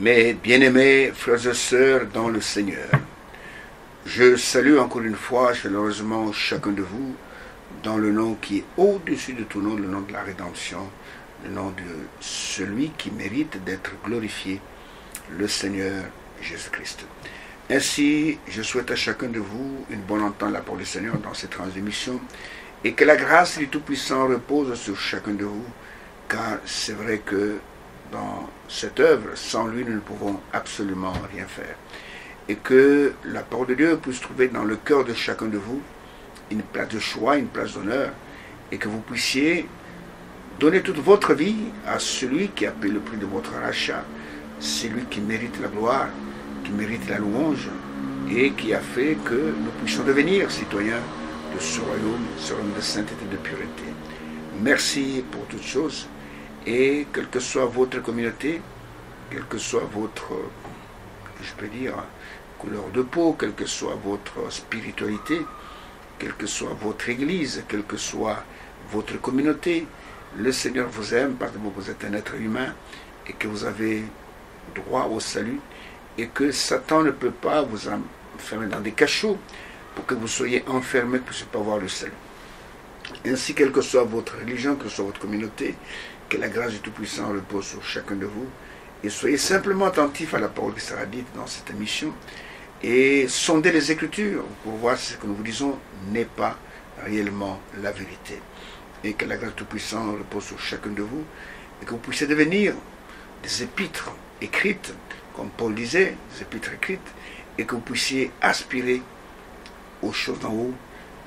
Mes bien-aimés frères et sœurs dans le Seigneur, je salue encore une fois chaleureusement chacun de vous dans le nom qui est au-dessus de tout nom, le nom de la rédemption, le nom de celui qui mérite d'être glorifié, le Seigneur Jésus-Christ. Ainsi, je souhaite à chacun de vous une bonne entente de la parole du Seigneur dans cette transmission et que la grâce du Tout-Puissant repose sur chacun de vous, car c'est vrai que dans cette œuvre, sans lui, nous ne pouvons absolument rien faire. Et que la parole de Dieu puisse trouver dans le cœur de chacun de vous une place de choix, une place d'honneur, et que vous puissiez donner toute votre vie à celui qui a payé le prix de votre rachat, celui qui mérite la gloire, qui mérite la louange, et qui a fait que nous puissions devenir citoyens de ce royaume de sainteté et de pureté. Merci pour toutes choses. Et quelle que soit votre communauté, quelle que soit votre, je peux dire, couleur de peau, quelle que soit votre spiritualité, quelle que soit votre église, quelle que soit votre communauté, le Seigneur vous aime parce que vous êtes un être humain et que vous avez droit au salut et que Satan ne peut pas vous enfermer dans des cachots pour que vous soyez enfermés, que vous ne puissiez pas voir le salut. Ainsi, quelle que soit votre religion, quelle que soit votre communauté, que la grâce du Tout-Puissant repose sur chacun de vous et soyez simplement attentifs à la parole qui sera dite dans cette émission et sondez les Écritures pour voir si ce que nous vous disons n'est pas réellement la vérité. Et que la grâce du Tout-Puissant repose sur chacun de vous et que vous puissiez devenir des épîtres écrites, comme Paul disait, des épîtres écrites, et que vous puissiez aspirer aux choses d'en haut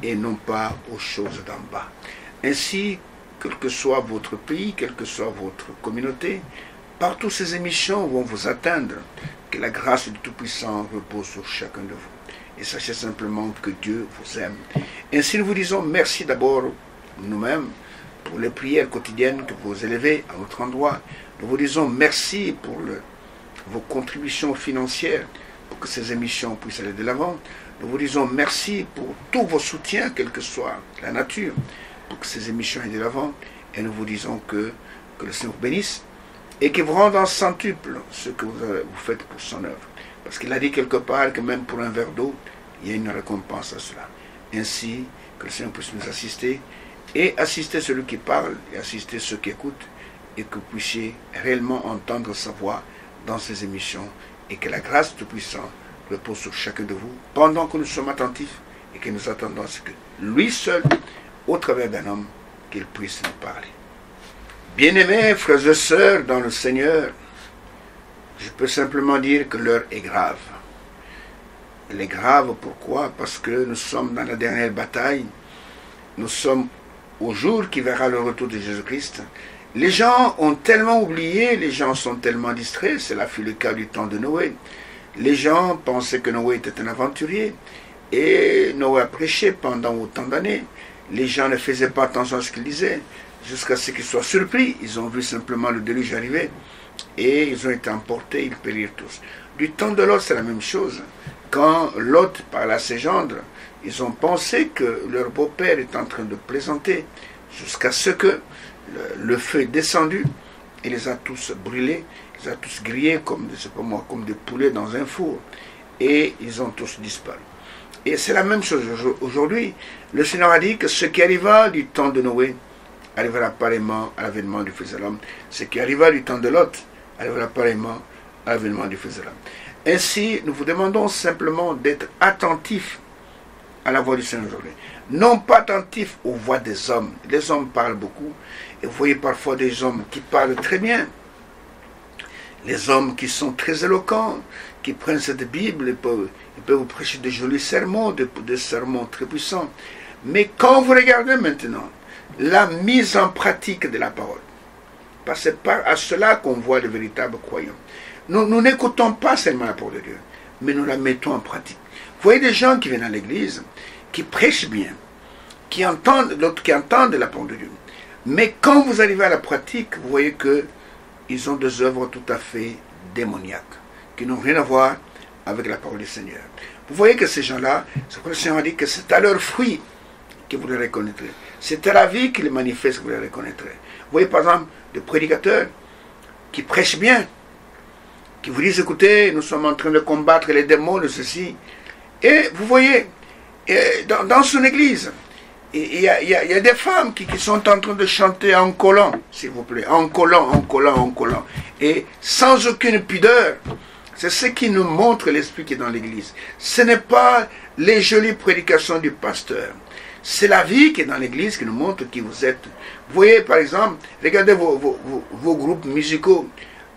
et non pas aux choses d'en bas. Ainsi, quel que soit votre pays, quelle que soit votre communauté, partout ces émissions vont vous atteindre, que la grâce du Tout-Puissant repose sur chacun de vous. Et sachez simplement que Dieu vous aime. Ainsi nous vous disons merci d'abord nous-mêmes pour les prières quotidiennes que vous élevez à notre endroit. Nous vous disons merci pour vos contributions financières pour que ces émissions puissent aller de l'avant. Nous vous disons merci pour tous vos soutiens, quelle que soit la nature, pour que ces émissions aillent de l'avant. Et nous vous disons que le Seigneur vous bénisse et qu'il vous rende en centuple ce que vous faites pour son œuvre. Parce qu'il a dit quelque part que même pour un verre d'eau, il y a une récompense à cela. Ainsi, que le Seigneur puisse nous assister et assister celui qui parle et assister ceux qui écoutent et que vous puissiez réellement entendre sa voix dans ces émissions et que la grâce du Tout-Puissant repose sur chacun de vous pendant que nous sommes attentifs et que nous attendons à ce que lui seul, au travers d'un homme, qu'il puisse nous parler. Bien-aimés frères et sœurs dans le Seigneur, je peux simplement dire que l'heure est grave. Elle est grave, pourquoi? Parce que nous sommes dans la dernière bataille. Nous sommes au jour qui verra le retour de Jésus-Christ. Les gens ont tellement oublié, les gens sont tellement distraits, cela fut le cas du temps de Noé. Les gens pensaient que Noé était un aventurier, et Noé a prêché pendant autant d'années. Les gens ne faisaient pas attention à ce qu'il disait, jusqu'à ce qu'ils soient surpris. Ils ont vu simplement le déluge arriver, et ils ont été emportés, ils périrent tous. Du temps de Lot, c'est la même chose. Quand Lot parlait à ses gendres, ils ont pensé que leur beau-père est en train de plaisanter, jusqu'à ce que le feu est descendu, et les a tous brûlés, les a tous grillés comme, je sais pas moi, comme des poulets dans un four, et ils ont tous disparu. Et c'est la même chose aujourd'hui. Le Seigneur a dit que ce qui arriva du temps de Noé arrivera pareillement à l'avènement du Fils de l'homme. Ce qui arriva du temps de Lot arrivera pareillement à l'avènement du Fils de l'homme. Ainsi, nous vous demandons simplement d'être attentifs à la voix du Seigneur aujourd'hui. Non pas attentifs aux voix des hommes. Les hommes parlent beaucoup. Et vous voyez parfois des hommes qui parlent très bien. Les hommes qui sont très éloquents, qui prennent cette Bible, ils peuvent vous prêcher de jolis sermons, des sermons très puissants. Mais quand vous regardez maintenant la mise en pratique de la parole, parce que c'est pas à cela qu'on voit de véritables croyants. Nous n'écoutons pas seulement la parole de Dieu, mais nous la mettons en pratique. Vous voyez des gens qui viennent à l'église, qui prêchent bien, qui entendent la parole de Dieu. Mais quand vous arrivez à la pratique, vous voyez qu'ils ont des œuvres tout à fait démoniaques, qui n'ont rien à voir avec la parole du Seigneur. Vous voyez que ces gens-là, c'est pour le Seigneur dit que c'est à leurs fruits que vous les reconnaîtrez. C'est à la vie qu'ils manifestent que vous les reconnaîtrez. Vous voyez par exemple des prédicateurs qui prêchent bien, qui vous disent, écoutez, nous sommes en train de combattre les démons de ceci. Et vous voyez, dans son église, il y a des femmes qui sont en train de chanter en collant, s'il vous plaît, en collant. Et sans aucune pudeur. C'est ce qui nous montre l'esprit qui est dans l'église. Ce n'est pas les jolies prédications du pasteur. C'est la vie qui est dans l'église qui nous montre qui vous êtes. Vous voyez, par exemple, regardez vos groupes musicaux.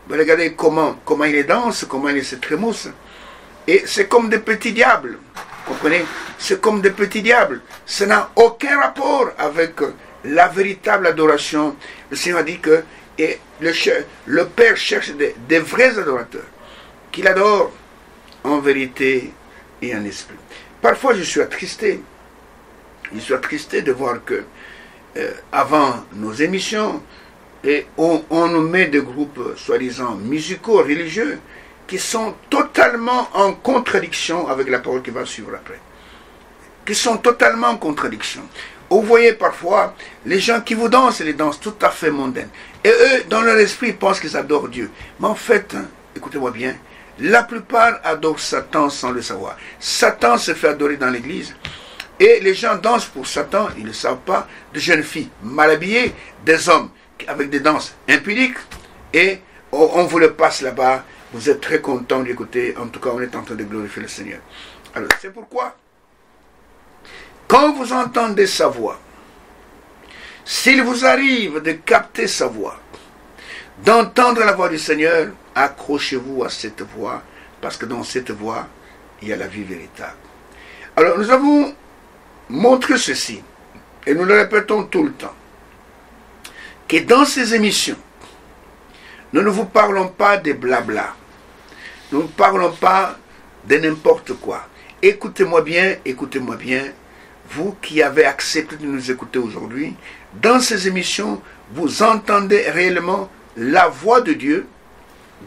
Regardez comment ils dansent, comment ils se trémoussent. Et c'est comme des petits diables. Vous comprenez? C'est comme des petits diables. Ça n'a aucun rapport avec la véritable adoration. Le Seigneur a dit que le Père cherche des vrais adorateurs, qu'il adore en vérité et en esprit. Parfois, je suis attristé. Je suis attristé de voir que, avant nos émissions, on nous met des groupes, soi-disant, musicaux, religieux, qui sont totalement en contradiction avec la parole qui va suivre après. Qui sont totalement en contradiction. Vous voyez parfois les gens qui vous dansent, les danses tout à fait mondaines. Et eux, dans leur esprit, ils pensent qu'ils adorent Dieu. Mais en fait, écoutez-moi bien, la plupart adorent Satan sans le savoir. Satan se fait adorer dans l'église. Et les gens dansent pour Satan, ils ne savent pas, de jeunes filles mal habillées, des hommes avec des danses impudiques. Et on vous le passe là-bas. Vous êtes très content d'écouter. En tout cas, on est en train de glorifier le Seigneur. Alors, c'est pourquoi, quand vous entendez sa voix, s'il vous arrive de capter sa voix, d'entendre la voix du Seigneur, accrochez-vous à cette voix, parce que dans cette voix, il y a la vie véritable. Alors, nous avons montré ceci, et nous le répétons tout le temps, que dans ces émissions, nous ne vous parlons pas de blabla. Nous ne parlons pas de n'importe quoi. Écoutez-moi bien, vous qui avez accepté de nous écouter aujourd'hui, dans ces émissions, vous entendez réellement la voix de Dieu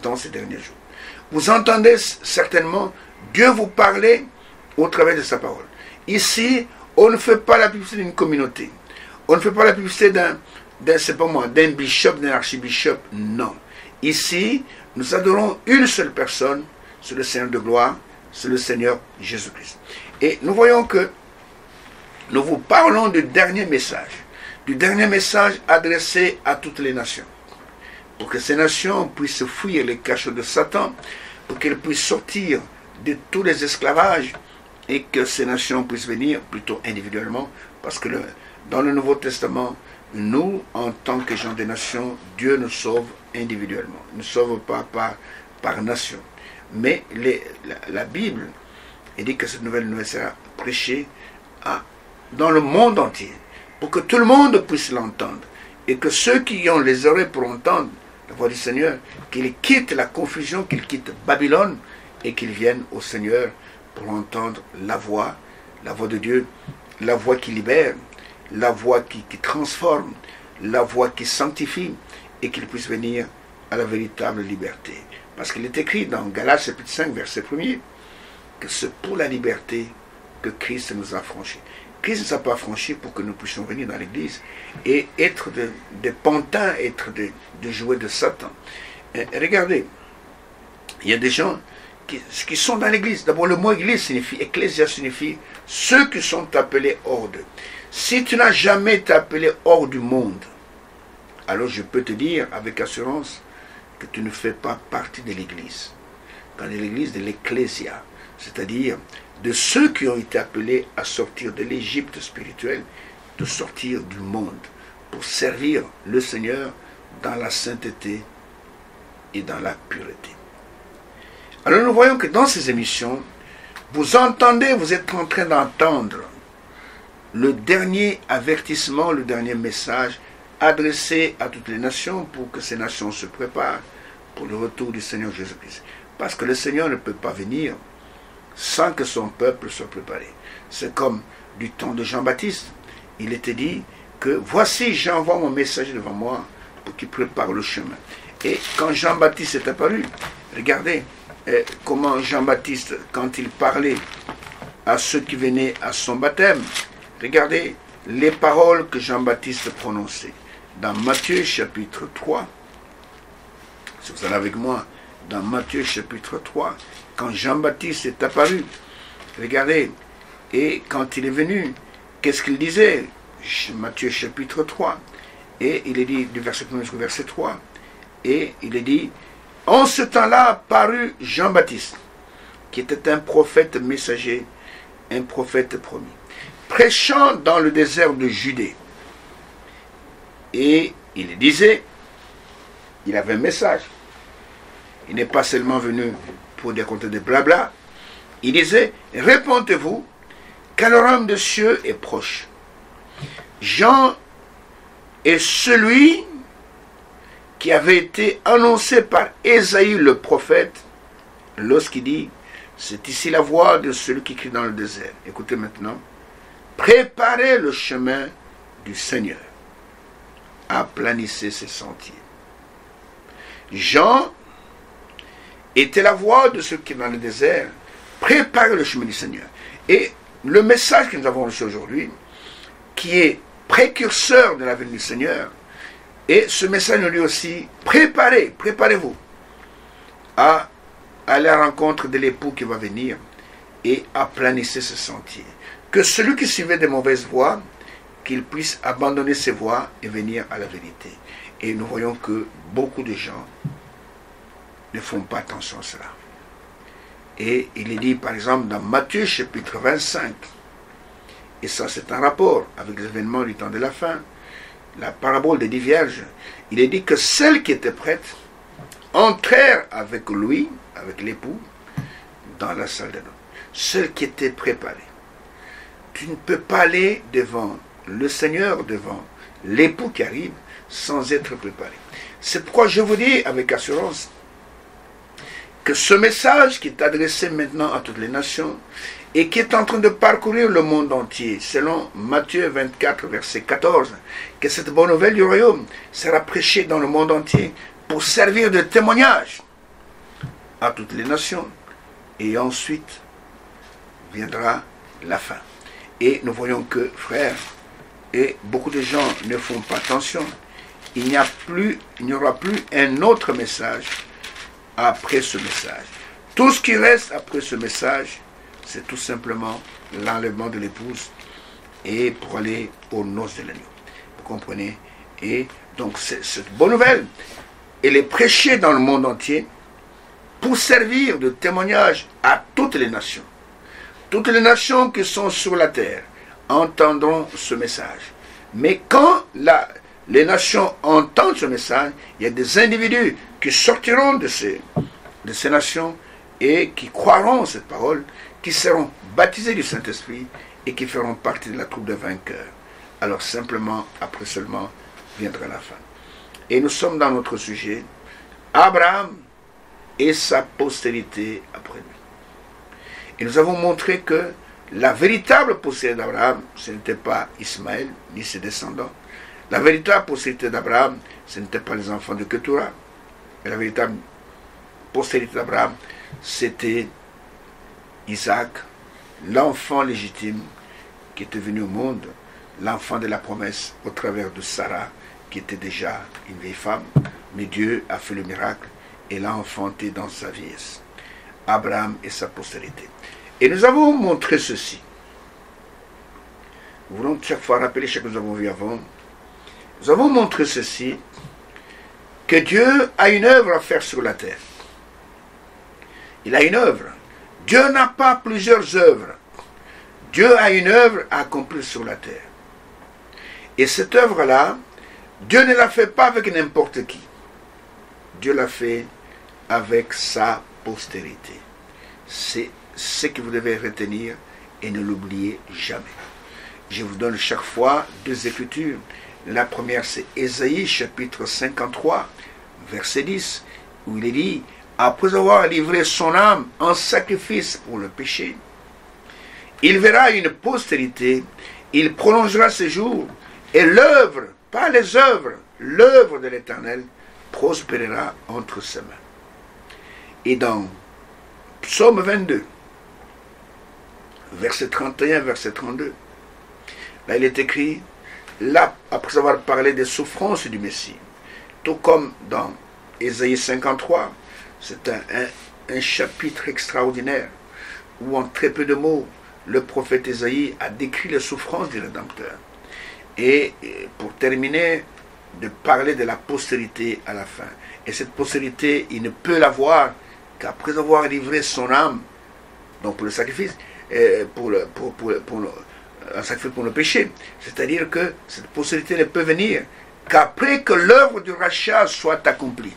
dans ces derniers jours. Vous entendez certainement Dieu vous parler au travers de sa parole. Ici, on ne fait pas la publicité d'une communauté. On ne fait pas la publicité d'un bishop, d'un archibishop. Non. Ici, nous adorons une seule personne, c'est le Seigneur de gloire, c'est le Seigneur Jésus-Christ. Et nous voyons que nous vous parlons du dernier message adressé à toutes les nations, pour que ces nations puissent fuir les cachots de Satan, pour qu'elles puissent sortir de tous les esclavages, et que ces nations puissent venir plutôt individuellement, parce que dans le Nouveau Testament, nous, en tant que gens des nations, Dieu nous sauve individuellement. Il ne sauve pas par nation. Mais la Bible dit que cette nouvelle sera prêchée dans le monde entier, pour que tout le monde puisse l'entendre. Et que ceux qui ont les oreilles pour entendre la voix du Seigneur, qu'ils quittent la confusion, qu'ils quittent Babylone, et qu'ils viennent au Seigneur pour entendre la voix de Dieu, la voix qui libère, la voix qui transforme, la voix qui sanctifie, et qu'ils puissent venir à la véritable liberté. Parce qu'il est écrit dans Galates chapitre 5, verset 1er, que c'est pour la liberté que Christ nous a franchis. Christ ne nous a pas franchis pour que nous puissions venir dans l'église et être des pantins, être des jouets de Satan. Et regardez, il y a des gens qui sont dans l'église. D'abord, le mot église signifie, ecclésia signifie ceux qui sont appelés hors d'eux. Si tu n'as jamais été appelé hors du monde, alors je peux te dire avec assurance que tu ne fais pas partie de l'église. Dans l'église de l'ecclésia, c'est-à-dire de ceux qui ont été appelés à sortir de l'Égypte spirituelle, de sortir du monde, pour servir le Seigneur dans la sainteté et dans la pureté. Alors nous voyons que dans ces émissions, vous êtes en train d'entendre le dernier avertissement, le dernier message adressé à toutes les nations pour que ces nations se préparent pour le retour du Seigneur Jésus-Christ. Parce que le Seigneur ne peut pas venir sans que son peuple soit préparé. C'est comme du temps de Jean-Baptiste. Il était dit que voici, j'envoie mon messager devant moi pour qu'il prépare le chemin. Et quand Jean-Baptiste est apparu, regardez comment Jean-Baptiste, quand il parlait à ceux qui venaient à son baptême, regardez les paroles que Jean-Baptiste prononçait. Dans Matthieu chapitre 3, si vous allez avec moi, dans Matthieu chapitre 3, quand Jean-Baptiste est apparu, regardez, et quand il est venu, qu'est-ce qu'il disait? Matthieu chapitre 3, et il est dit du verset 1 jusqu'au verset 3, et il est dit, en ce temps-là parut Jean-Baptiste, qui était un prophète messager, un prophète promis, prêchant dans le désert de Judée. Et il disait, il avait un message. Il n'est pas seulement venu pour raconter des blabla. Il disait, répondez-vous, car le royaume des cieux est proche. Jean est celui qui avait été annoncé par Ésaïe le prophète, lorsqu'il dit, c'est ici la voix de celui qui crie dans le désert. Écoutez maintenant, préparez le chemin du Seigneur, aplanissez ses sentiers. Jean était la voix de ceux qui sont dans le désert, préparez le chemin du Seigneur. Et le message que nous avons reçu aujourd'hui, qui est précurseur de la venue du Seigneur, et ce message nous dit aussi, préparez-vous à la rencontre de l'époux qui va venir et aplanissez ce sentier. Que celui qui suivait des mauvaises voies, qu'il puisse abandonner ses voies et venir à la vérité. Et nous voyons que beaucoup de gens ne font pas attention à cela. Et il est dit par exemple dans Matthieu chapitre 25, et ça c'est un rapport avec les événements du temps de la fin, la parabole des 10 vierges, il est dit que celles qui étaient prêtes entrèrent avec lui, avec l'époux, dans la salle de noces. Celles qui étaient préparées. Tu ne peux pas aller devant le Seigneur, devant l'époux qui arrive, sans être préparé. C'est pourquoi je vous dis avec assurance que ce message qui est adressé maintenant à toutes les nations et qui est en train de parcourir le monde entier, selon Matthieu 24, verset 14, que cette bonne nouvelle du royaume sera prêchée dans le monde entier pour servir de témoignage à toutes les nations. Et ensuite viendra la fin. Et nous voyons que, frères, et beaucoup de gens ne font pas attention, il n'y aura plus un autre message après ce message. Tout ce qui reste après ce message, c'est tout simplement l'enlèvement de l'épouse et pour aller aux noces de l'agneau. Vous comprenez? Et donc cette bonne nouvelle, elle est prêchée dans le monde entier pour servir de témoignage à toutes les nations. Toutes les nations qui sont sur la terre entendront ce message. Mais quand les nations entendent ce message, il y a des individus qui sortiront de ces nations et qui croiront cette parole, qui seront baptisés du Saint-Esprit et qui feront partie de la troupe de vainqueurs. Alors simplement, après seulement, viendra la fin. Et nous sommes dans notre sujet, Abraham et sa postérité après lui. Et nous avons montré que la véritable postérité d'Abraham, ce n'était pas Ismaël, ni ses descendants. La véritable postérité d'Abraham, ce n'était pas les enfants de Ketura. La véritable postérité d'Abraham, c'était Isaac, l'enfant légitime qui était venu au monde, l'enfant de la promesse au travers de Sarah, qui était déjà une vieille femme. Mais Dieu a fait le miracle et l'a enfanté dans sa vieillesse. Abraham et sa postérité. Et nous avons montré ceci. Nous voulons chaque fois rappeler ce que nous avons vu avant. Nous avons montré ceci, que Dieu a une œuvre à faire sur la terre. Il a une œuvre. Dieu n'a pas plusieurs œuvres. Dieu a une œuvre à accomplir sur la terre. Et cette œuvre-là, Dieu ne la fait pas avec n'importe qui. Dieu l'a fait avec sa postérité. C'est ce que vous devez retenir et ne l'oubliez jamais. Je vous donne chaque fois 2 écritures. La première, c'est Ésaïe, chapitre 53, verset 10, où il est dit, après avoir livré son âme en sacrifice pour le péché, il verra une postérité, il prolongera ses jours, et l'œuvre, pas les œuvres, l'œuvre de l'Éternel prospérera entre ses mains. Et dans Psaume 22, verset 31, verset 32, là il est écrit, là, après avoir parlé des souffrances du Messie, tout comme dans Ésaïe 53, C'est un chapitre extraordinaire où en très peu de mots, le prophète Ésaïe a décrit les souffrances du Rédempteur. Et pour terminer, de parler de la postérité à la fin. Et cette postérité, il ne peut l'avoir qu'après avoir livré son âme, donc pour le sacrifice, un sacrifice pour le péché. C'est-à-dire que cette postérité ne peut venir qu'après que l'œuvre du rachat soit accomplie.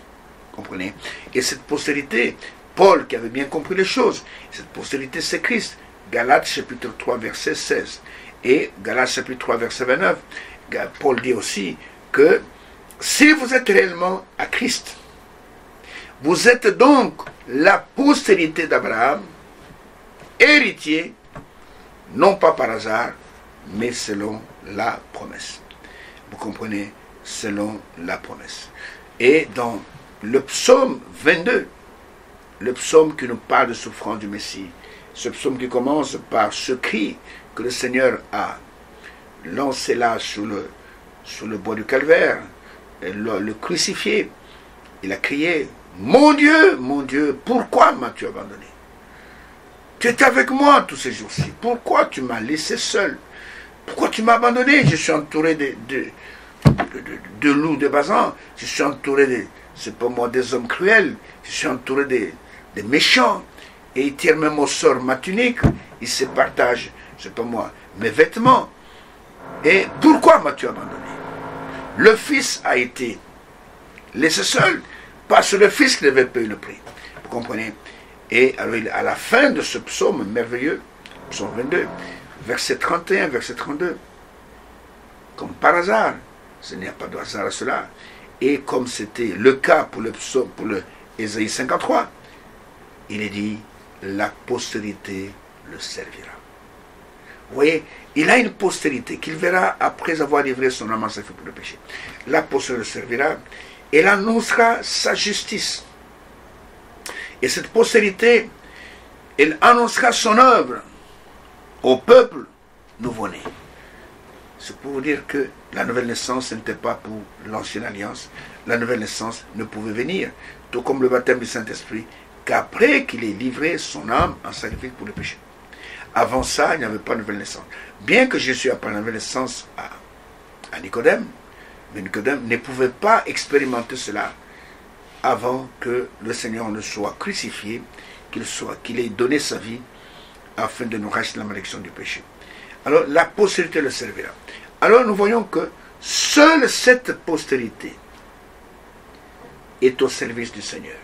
Comprenez? Et cette postérité, Paul qui avait bien compris les choses, cette postérité c'est Christ. Galates chapitre 3 verset 16 et Galates chapitre 3 verset 29. Paul dit aussi que si vous êtes réellement à Christ, vous êtes donc la postérité d'Abraham, héritier, non pas par hasard, mais selon la promesse. Vous comprenez? Selon la promesse. Et dans le psaume 22, le psaume qui nous parle de souffrance du Messie, ce psaume qui commence par ce cri que le Seigneur a lancé là sur le bois du calvaire, le crucifié, il a crié, mon Dieu, pourquoi m'as-tu abandonné? Tu étais avec moi tous ces jours-ci, pourquoi tu m'as laissé seul? Pourquoi tu m'as abandonné? Je suis entouré de loups de Basan, je suis entouré c'est pas moi des hommes cruels, je suis entouré des méchants, et ils tirent même au sort ma tunique, ils se partagent, c'est pas moi, mes vêtements. Et pourquoi m'as-tu abandonné? Le Fils a été laissé seul, parce que le Fils qui devait payer le prix. Vous comprenez? Et alors, à la fin de ce psaume merveilleux, psaume 22, verset 31, verset 32, comme par hasard, ce n'y a pas de hasard à cela, et comme c'était le cas pour le psaume, pour le Ésaïe 53, il est dit, la postérité le servira. Vous voyez, il a une postérité qu'il verra après avoir livré son âme en sacrifice pour le péché. La postérité le servira, elle annoncera sa justice. Et cette postérité, elle annoncera son œuvre au peuple nouveau-né. C'est pour vous dire que la nouvelle naissance n'était pas pour l'ancienne alliance. La nouvelle naissance ne pouvait venir, tout comme le baptême du Saint-Esprit, qu'après qu'il ait livré son âme en sacrifice pour le péché. Avant ça, il n'y avait pas de nouvelle naissance. Bien que Jésus ait parlé de la nouvelle naissance à Nicodème, mais Nicodème ne pouvait pas expérimenter cela avant que le Seigneur ne soit crucifié, qu'il ait donné sa vie afin de nous racheter la malédiction du péché. Alors la postérité le servira. Alors nous voyons que seule cette postérité est au service du Seigneur.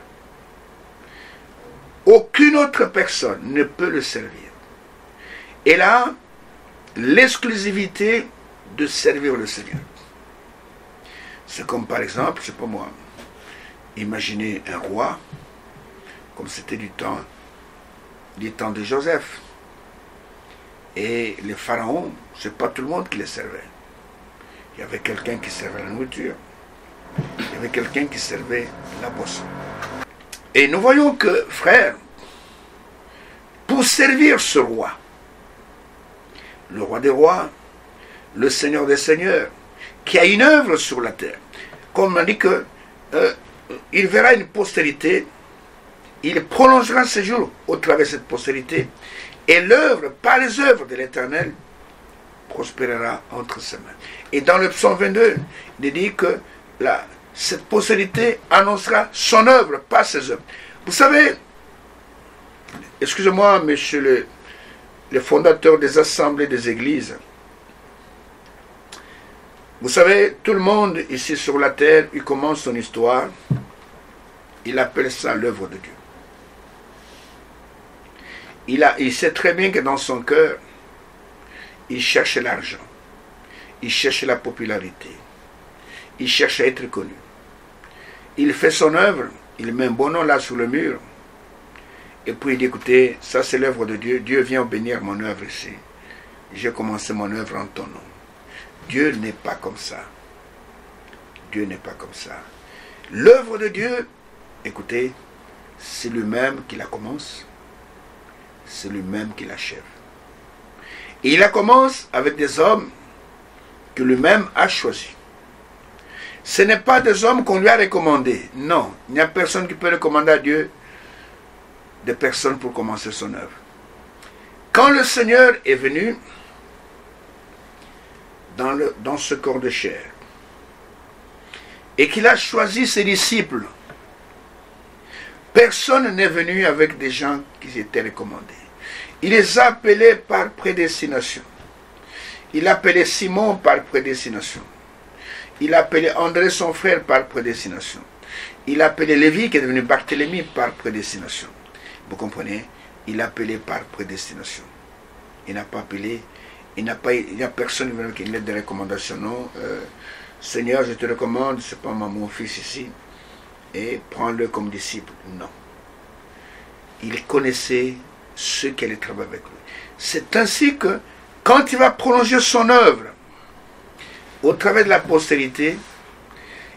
Aucune autre personne ne peut le servir. Elle a l'exclusivité de servir le Seigneur. C'est comme par exemple, je ne sais pas moi, imaginez un roi, comme c'était du temps de Joseph. Et les pharaons, ce n'est pas tout le monde qui les servait. Il y avait quelqu'un qui servait la nourriture. Il y avait quelqu'un qui servait la boisson. Et nous voyons que, frère, pour servir ce roi, le roi des rois, le Seigneur des seigneurs, qui a une œuvre sur la terre, comme on dit que il verra une postérité, il prolongera ses jours au travers de cette postérité, et l'œuvre, par les œuvres de l'Éternel, prospérera entre ses mains. Et dans le psaume 22, il dit que cette postérité annoncera son œuvre, pas ses œuvres. Vous savez, excusez-moi, monsieur le fondateur des assemblées des églises, vous savez, tout le monde ici sur la terre, il commence son histoire, il appelle ça l'œuvre de Dieu. Il sait très bien que dans son cœur, il cherche l'argent, il cherche la popularité, il cherche à être connu. Il fait son œuvre, il met un bon nom là sur le mur, et puis il dit, écoutez, ça c'est l'œuvre de Dieu, Dieu vient bénir mon œuvre ici. J'ai commencé mon œuvre en ton nom. Dieu n'est pas comme ça. Dieu n'est pas comme ça. L'œuvre de Dieu, écoutez, c'est lui-même qui la commence, c'est lui-même qui l'achève. Et il la commence avec des hommes que lui-même a choisis. Ce n'est pas des hommes qu'on lui a recommandés. Non, il n'y a personne qui peut recommander à Dieu des personnes pour commencer son œuvre. Quand le Seigneur est venu dans ce corps de chair et qu'il a choisi ses disciples, personne n'est venu avec des gens qui étaient recommandés. Il les a appelés par prédestination. Il a appelé Simon par prédestination. Il a appelé André, son frère, par prédestination. Il a appelé Lévi, qui est devenu Barthélemy, par prédestination. Vous comprenez? Il a appelé par prédestination. Il n'a pas appelé, il n'y a personne qui ait des recommandations. Non, Seigneur, je te recommande, c'est pas mon fils ici, et prends-le comme disciple. Non. Il connaissait ceux qui allaient travailler avec lui. C'est ainsi que, quand il va prolonger son œuvre au travers de la postérité,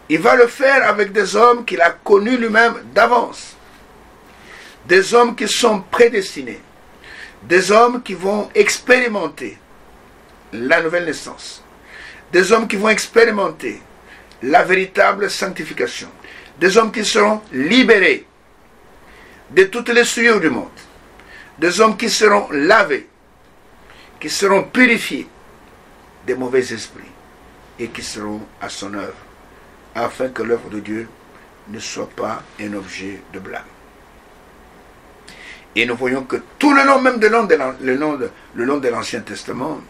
il va le faire avec des hommes qu'il a connus lui-même d'avance. Des hommes qui sont prédestinés. Des hommes qui vont expérimenter la nouvelle naissance. Des hommes qui vont expérimenter la véritable sanctification. Des hommes qui seront libérés de toutes les souillures du monde. Des hommes qui seront lavés, qui seront purifiés des mauvais esprits et qui seront à son œuvre, afin que l'œuvre de Dieu ne soit pas un objet de blâme. Et nous voyons que tout le long même le long de l'Ancien Testament,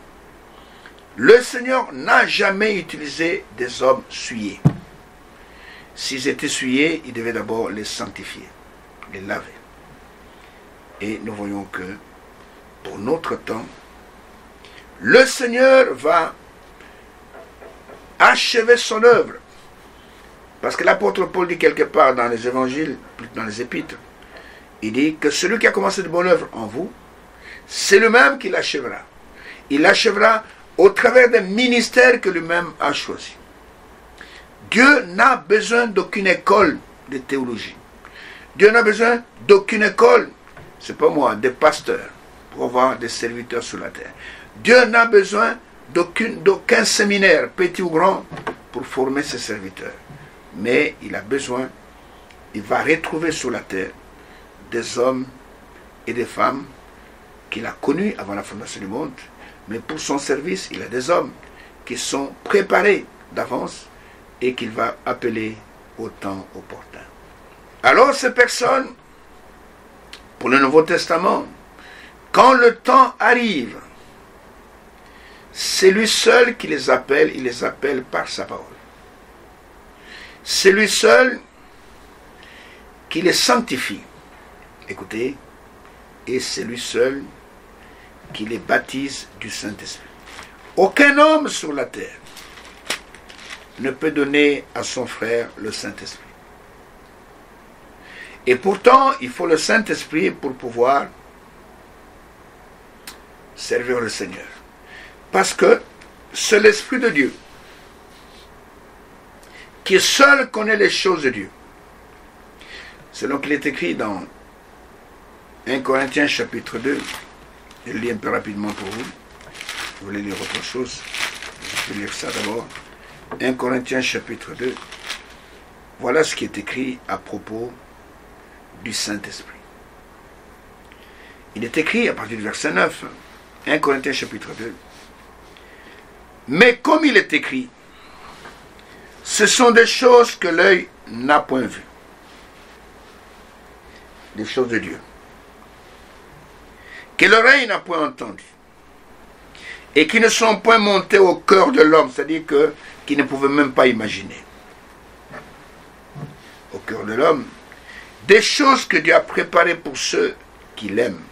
le Seigneur n'a jamais utilisé des hommes souillés. S'ils étaient souillés, il devait d'abord les sanctifier, les laver. Et nous voyons que pour notre temps, le Seigneur va achever son œuvre. Parce que l'apôtre Paul dit quelque part dans les évangiles, dans les épîtres, il dit que celui qui a commencé de bonne œuvre en vous, c'est lui-même qui l'achèvera. Il l'achèvera au travers des ministères que lui-même a choisis. Dieu n'a besoin d'aucune école de théologie. Dieu n'a besoin d'aucune école, c'est pas moi, des pasteurs, pour avoir des serviteurs sur la terre. Dieu n'a besoin d'aucun séminaire, petit ou grand, pour former ses serviteurs. Mais il a besoin, il va retrouver sur la terre des hommes et des femmes qu'il a connus avant la fondation du monde. Mais pour son service, il a des hommes qui sont préparés d'avance et qu'il va appeler au temps opportun. Alors ces personnes, pour le Nouveau Testament, quand le temps arrive, c'est lui seul qui les appelle, il les appelle par sa parole. C'est lui seul qui les sanctifie. Écoutez, et c'est lui seul qui les baptise du Saint-Esprit. Aucun homme sur la terre ne peut donner à son frère le Saint-Esprit. Et pourtant, il faut le Saint-Esprit pour pouvoir servir le Seigneur. Parce que c'est l'Esprit de Dieu qui seul connaît les choses de Dieu. Selon qu'il est écrit dans 1 Corinthiens chapitre 2, je le lis un peu rapidement pour vous. Vous voulez lire autre chose? Je vais lire ça d'abord. 1 Corinthiens chapitre 2. Voilà ce qui est écrit à propos du Saint-Esprit. Il est écrit à partir du verset 9, 1 Corinthiens chapitre 2. Mais comme il est écrit, ce sont des choses que l'œil n'a point vues. Des choses de Dieu. Que l'oreille n'a point entendu. Et qui ne sont point montées au cœur de l'homme, c'est-à-dire qu'il ne pouvait même pas imaginer. Au cœur de l'homme, des choses que Dieu a préparées pour ceux qui l'aiment.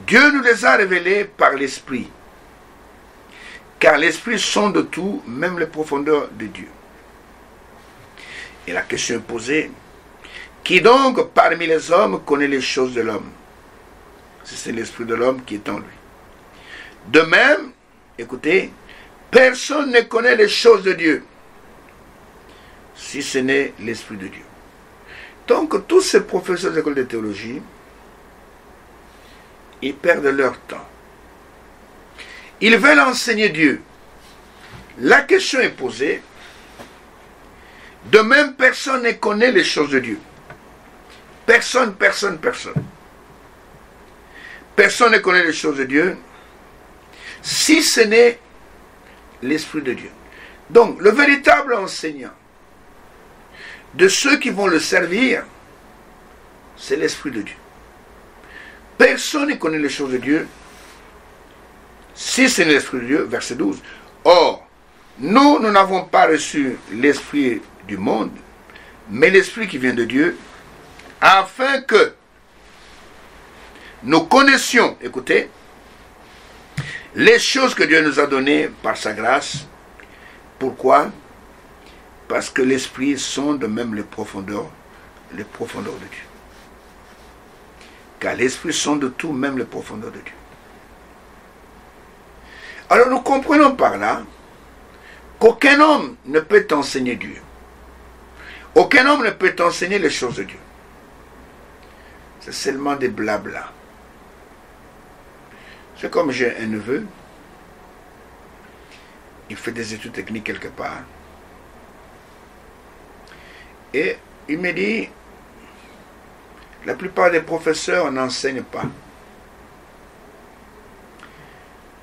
Dieu nous les a révélées par l'Esprit. Car l'Esprit sonde tout, même les profondeurs de Dieu. Et la question est posée, qui donc parmi les hommes connaît les choses de l'homme? C'est l'Esprit de l'homme qui est en lui. De même, écoutez, personne ne connaît les choses de Dieu, si ce n'est l'Esprit de Dieu. Donc, tous ces professeurs d'école de théologie, ils perdent leur temps. Ils veulent enseigner Dieu, la question est posée. De même, personne ne connaît les choses de Dieu. Personne. Personne ne connaît les choses de Dieu si ce n'est l'Esprit de Dieu. Donc, le véritable enseignant de ceux qui vont le servir, c'est l'Esprit de Dieu. Personne ne connaît les choses de Dieu si ce n'est l'Esprit de Dieu, verset 12. Or, nous n'avons pas reçu l'Esprit du monde, mais l'Esprit qui vient de Dieu, afin que nous connaissions, écoutez, les choses que Dieu nous a données par sa grâce. Pourquoi? Parce que l'Esprit sonde même les profondeurs de Dieu. Car l'Esprit sonde tout, même les profondeurs de Dieu. Alors nous comprenons par là qu'aucun homme ne peut enseigner Dieu. Aucun homme ne peut enseigner les choses de Dieu. C'est seulement des blabla. C'est comme j'ai un neveu, il fait des études techniques quelque part. Et il me dit, la plupart des professeurs n'enseignent pas.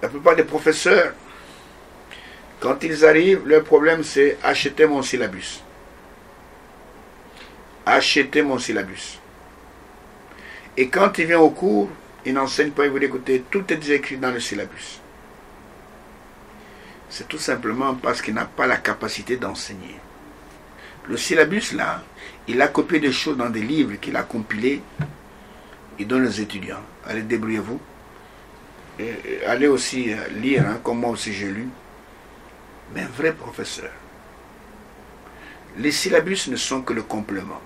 La plupart des professeurs, quand ils arrivent, leur problème c'est acheter mon syllabus. Acheter mon syllabus. Et quand il vient au cours, il n'enseigne pas, il vous dit, écoutez, tout est déjà écrit dans le syllabus. C'est tout simplement parce qu'il n'a pas la capacité d'enseigner. Le syllabus, là, il a copié des choses dans des livres qu'il a compilés. Il donne aux étudiants. Allez, débrouillez-vous. Et allez aussi lire, hein, comme moi aussi j'ai lu. Mais un vrai professeur. Les syllabus ne sont que le complément.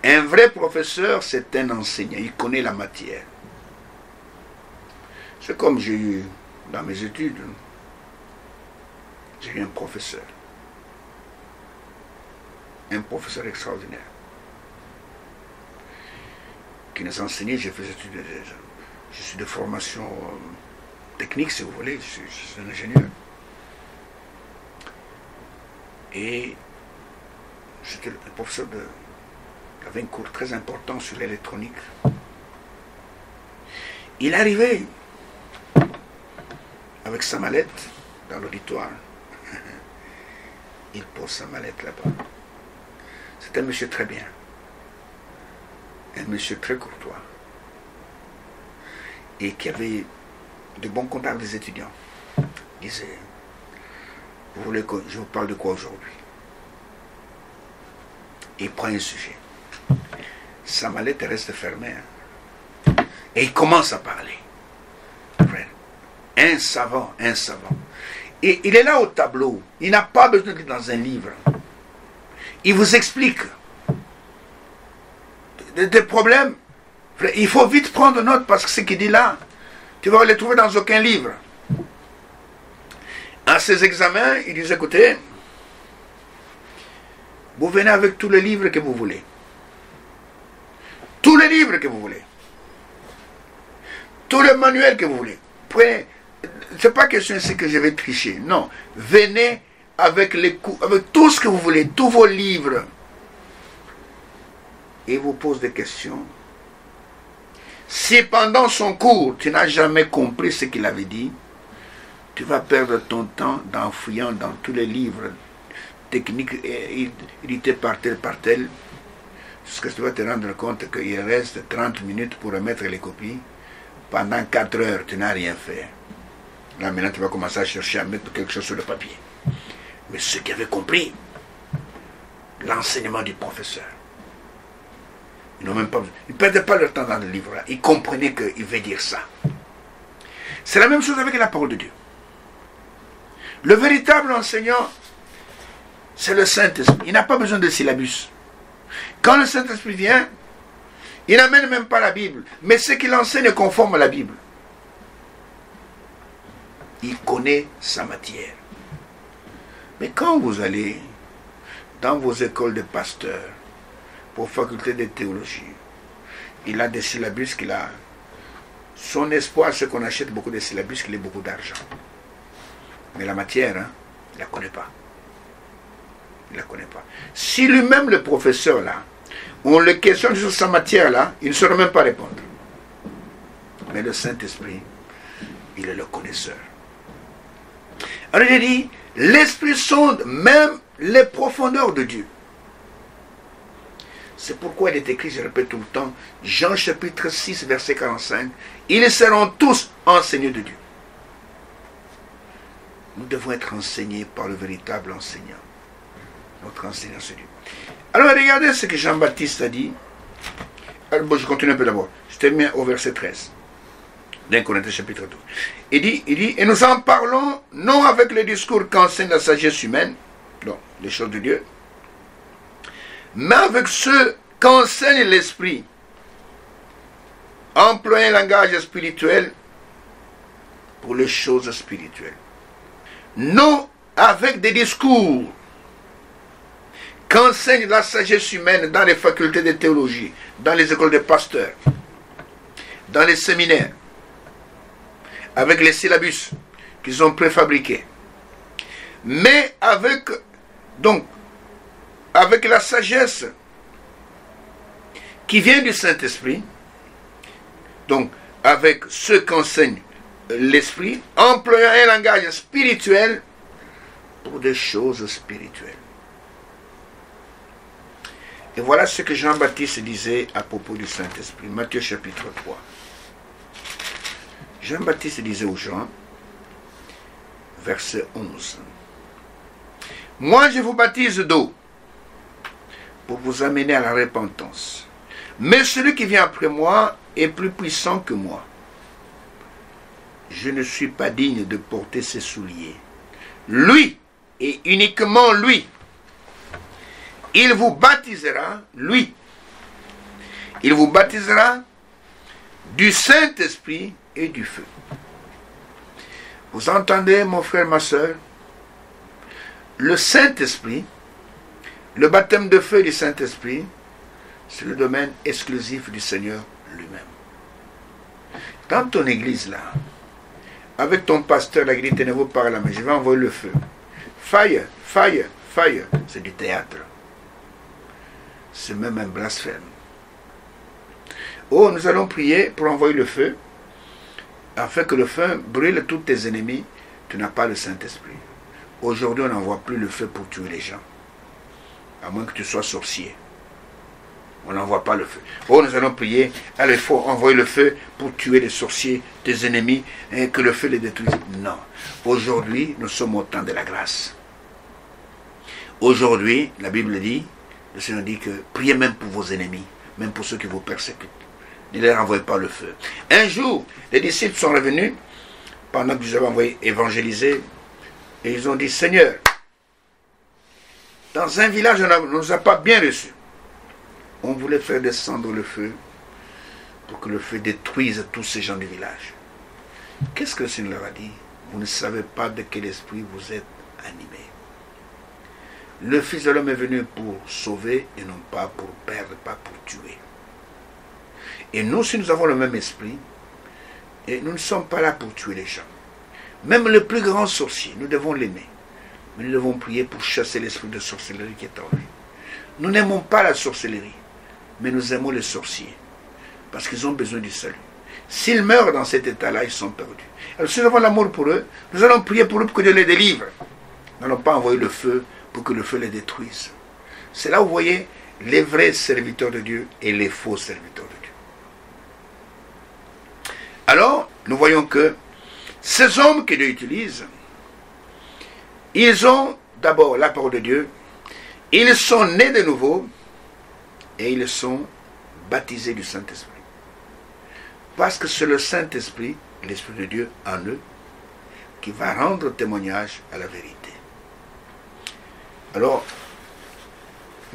Un vrai professeur, c'est un enseignant. Il connaît la matière. C'est comme j'ai eu dans mes études. J'ai eu un professeur. Un professeur extraordinaire. Qui nous enseignait, j'ai fait des études. Je suis de formation technique, si vous voulez. Je suis un ingénieur. Et j'étais un professeur qui avait un cours très important sur l'électronique. Il arrivait avec sa mallette dans l'auditoire. Il pose sa mallette là-bas. C'est un monsieur très bien. Un monsieur très courtois. Et qui avait de bons contacts avec des étudiants. Il disait, vous voulez que je vous parle de quoi aujourd'hui? Il prend un sujet. Sa mallette reste fermée. Hein. Et il commence à parler. Un savant. Et il est là au tableau. Il n'a pas besoin d'être dans un livre. Il vous explique des problèmes. Il faut vite prendre note parce que ce qu'il dit là, tu vas les trouver dans aucun livre. À ses examens, il disait, écoutez, vous venez avec tous les livres que vous voulez. Tous les livres que vous voulez. Tous les manuels que vous voulez. Ce n'est pas question ici que je vais tricher. Non. Venez avec avec tout ce que vous voulez, tous vos livres. Et il vous pose des questions. Si pendant son cours, tu n'as jamais compris ce qu'il avait dit, tu vas perdre ton temps en fouillant dans tous les livres techniques édités par tel, jusqu'à ce que tu vas te rendre compte qu'il reste 30 minutes pour remettre les copies. Pendant 4 heures, tu n'as rien fait. Là, maintenant, tu vas commencer à chercher à mettre quelque chose sur le papier. Mais ceux qui avaient compris l'enseignement du professeur, ils ne perdaient pas leur temps dans le livre-là. Ils comprenaient qu'il veut dire ça. C'est la même chose avec la parole de Dieu. Le véritable enseignant, c'est le Saint-Esprit. Il n'a pas besoin de syllabus. Quand le Saint-Esprit vient, il n'amène même pas la Bible. Mais ce qu'il enseigne est conforme à la Bible. Il connaît sa matière. Mais quand vous allez dans vos écoles de pasteurs, pour faculté de théologie, il a des syllabus qu'il a. Son espoir, c'est qu'on achète beaucoup de syllabus, qu'il ait beaucoup d'argent. Mais la matière, hein, il ne la connaît pas. Il ne la connaît pas. Si lui-même, le professeur, là, on le questionne sur sa matière, là, il ne saurait même pas répondre. Mais le Saint-Esprit, il est le connaisseur. Alors il dit, l'Esprit sonde même les profondeurs de Dieu. C'est pourquoi il est écrit, je répète tout le temps, Jean chapitre 6, verset 45, ils seront tous enseignés de Dieu. Nous devons être enseignés par le véritable enseignant. Notre enseignant, c'est Dieu. Alors regardez ce que Jean-Baptiste a dit. Alors, bon, je continue un peu d'abord. Je termine au verset 13. D'un Corinthiens chapitre 12. Il dit, et nous en parlons non avec le discours qu'enseigne la sagesse humaine, donc les choses de Dieu, mais avec ceux qu'enseigne l'Esprit, employant un langage spirituel pour les choses spirituelles. Non avec des discours qu'enseigne la sagesse humaine dans les facultés de théologie, dans les écoles de pasteurs, dans les séminaires, avec les syllabus qu'ils ont préfabriqués, mais avec la sagesse qui vient du Saint-Esprit, donc avec ce qu'enseigne l'Esprit, employant un langage spirituel pour des choses spirituelles. Et voilà ce que Jean-Baptiste disait à propos du Saint-Esprit. Matthieu chapitre 3. Jean-Baptiste disait aux gens, verset 11, « Moi je vous baptise d'eau pour vous amener à la repentance. Mais celui qui vient après moi est plus puissant que moi. Je ne suis pas digne de porter ses souliers. Lui, et uniquement lui, il vous baptisera, lui, il vous baptisera du Saint-Esprit et du feu. » Vous entendez, mon frère, ma soeur? Le Saint-Esprit, le baptême de feu du Saint-Esprit, c'est le domaine exclusif du Seigneur lui-même. Dans ton église, là, avec ton pasteur, la grille ténébreux par la main, je vais envoyer le feu. Fire, fire, fire, c'est du théâtre. C'est même un blasphème. Oh, nous allons prier pour envoyer le feu, afin que le feu brûle tous tes ennemis. Tu n'as pas le Saint-Esprit. Aujourd'hui, on n'envoie plus le feu pour tuer les gens. À moins que tu sois sorcier. On n'envoie pas le feu. Oh, nous allons prier. Alors, il faut envoyer le feu pour tuer les sorciers, tes ennemis, et que le feu les détruise. Non. Aujourd'hui, nous sommes au temps de la grâce. Aujourd'hui, la Bible dit, le Seigneur dit que priez même pour vos ennemis, même pour ceux qui vous persécutent. Ne leur envoyez pas le feu. Un jour, les disciples sont revenus, pendant que je avais envoyé évangéliser, et ils ont dit, Seigneur, dans un village, on ne nous a pas bien reçus. On voulait faire descendre le feu pour que le feu détruise tous ces gens du village. Qu'est-ce que le Seigneur leur a dit? Vous ne savez pas de quel esprit vous êtes animés. Le Fils de l'homme est venu pour sauver et non pas pour perdre, pas pour tuer. Et nous, si nous avons le même esprit, et nous ne sommes pas là pour tuer les gens. Même le plus grand sorcier, nous devons l'aimer. Mais nous devons prier pour chasser l'esprit de sorcellerie qui est en lui. Nous n'aimons pas la sorcellerie, mais nous aimons les sorciers. Parce qu'ils ont besoin du salut. S'ils meurent dans cet état-là, ils sont perdus. Alors si nous avons l'amour pour eux, nous allons prier pour eux pour que Dieu les délivre. Nous n'allons pas envoyer le feu pour que le feu les détruise. C'est là où vous voyez les vrais serviteurs de Dieu et les faux serviteurs de Dieu. Alors, nous voyons que ces hommes que Dieu utilise, ils ont d'abord la parole de Dieu, ils sont nés de nouveau et ils sont baptisés du Saint-Esprit. Parce que c'est le Saint-Esprit, l'Esprit de Dieu en eux, qui va rendre témoignage à la vérité. Alors,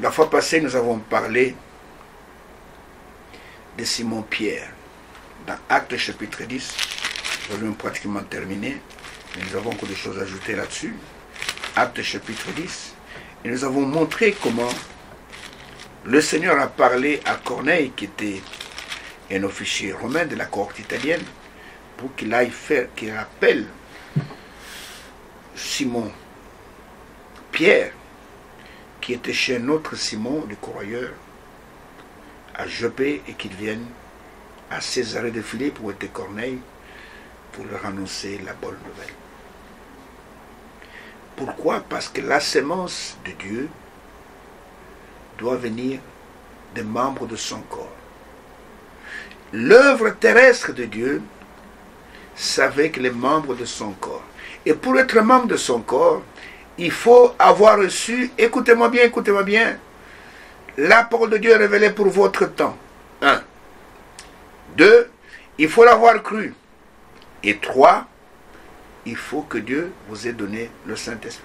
la fois passée, nous avons parlé de Simon-Pierre. Dans Actes chapitre 10, nous avons pratiquement terminé, mais nous avons encore des choses à ajouter là-dessus. Actes chapitre 10, et nous avons montré comment le Seigneur a parlé à Corneille, qui était un officier romain de la cohorte italienne, pour qu'il aille faire, qu'il appelle Simon Pierre, qui était chez un autre Simon, le croyeur, à Joppé, et qu'il vienne à Césarée de Philippe, où était Corneille, pour leur annoncer la bonne nouvelle. Pourquoi? Parce que la sémence de Dieu doit venir des membres de son corps. L'œuvre terrestre de Dieu, c'est avec les membres de son corps. Et pour être membre de son corps, il faut avoir reçu, écoutez-moi bien, la parole de Dieu est révélée pour votre temps. 1. 2. Il faut l'avoir cru. Et 3. Il faut que Dieu vous ait donné le Saint-Esprit.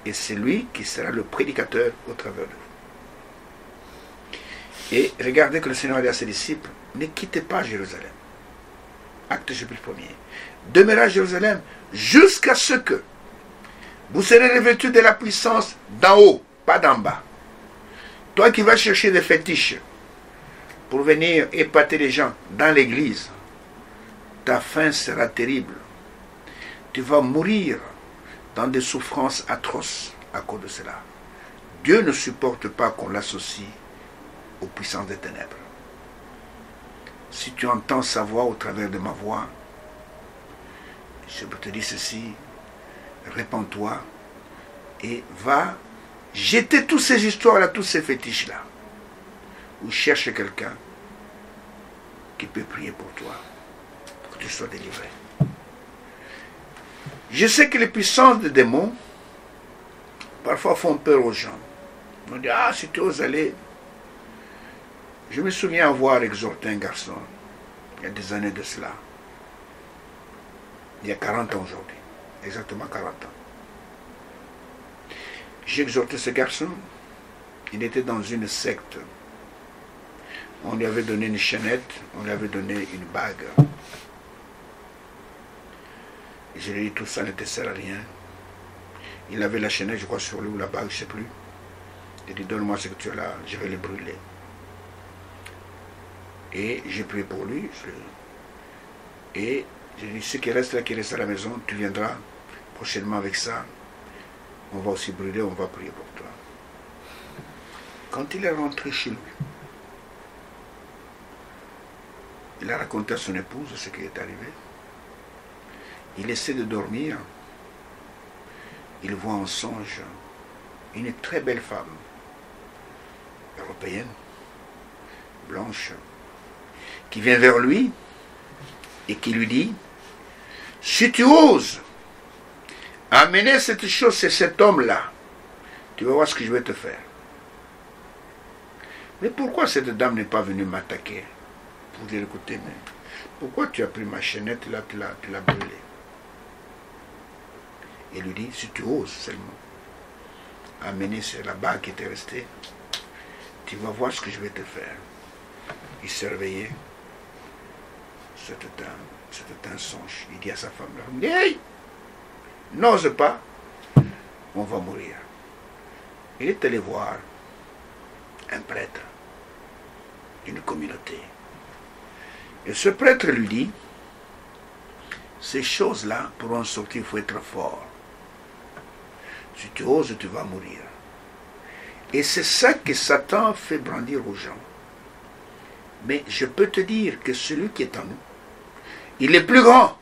Et c'est lui qui sera le prédicateur au travers de vous. Et regardez que le Seigneur a dit à ses disciples, ne quittez pas Jérusalem. Acte chapitre 1er. Demeurez à Jérusalem jusqu'à ce que vous serez revêtus de la puissance d'en haut, pas d'en bas. Toi qui vas chercher des fétiches pour venir épater les gens dans l'église, ta fin sera terrible. Tu vas mourir dans des souffrances atroces à cause de cela. Dieu ne supporte pas qu'on l'associe aux puissances des ténèbres. Si tu entends sa voix au travers de ma voix, je te dis ceci, répands-toi et va jeter toutes ces histoires-là, tous ces fétiches-là, ou cherche quelqu'un qui peut prier pour toi, pour que tu sois délivré. Je sais que les puissances des démons, parfois font peur aux gens. On dit, ah, si tu oses aller. Je me souviens avoir exhorté un garçon, il y a des années de cela. Il y a 40 ans aujourd'hui, exactement 40 ans. J'ai exhorté ce garçon, il était dans une secte. On lui avait donné une chaînette, on lui avait donné une bague. Je lui ai dit, tout ça ne te sert à rien. Il avait la chaînette, je crois, sur lui, ou la bague, je ne sais plus. Il dit, donne-moi ce que tu as là, je vais le brûler. Et j'ai prié pour lui. Et j'ai dit, ce qui reste là, qui reste à la maison, tu viendras prochainement avec ça. On va aussi brûler, on va prier pour toi. Quand il est rentré chez lui, il a raconté à son épouse ce qui est arrivé. Il essaie de dormir. Il voit en songe une très belle femme, européenne, blanche, qui vient vers lui et qui lui dit, si tu oses amener cette chose, c'est cet homme-là, tu vas voir ce que je vais te faire. Mais pourquoi cette dame n'est pas venue m'attaquer? Pour dire, écoutez, mais pourquoi tu as pris ma chaînette, là, tu l'as brûlée? Il lui dit, si tu oses seulement amener la bague qui était restée, tu vas voir ce que je vais te faire. Il s'est réveillé. C'était un songe. Il dit à sa femme, hey, n'ose pas, on va mourir. Il est allé voir un prêtre d'une communauté. Et ce prêtre lui dit, ces choses-là, pour en sortir, il faut être fort. Si tu oses, tu vas mourir. Et c'est ça que Satan fait brandir aux gens. Mais je peux te dire que celui qui est en nous, il est plus grand,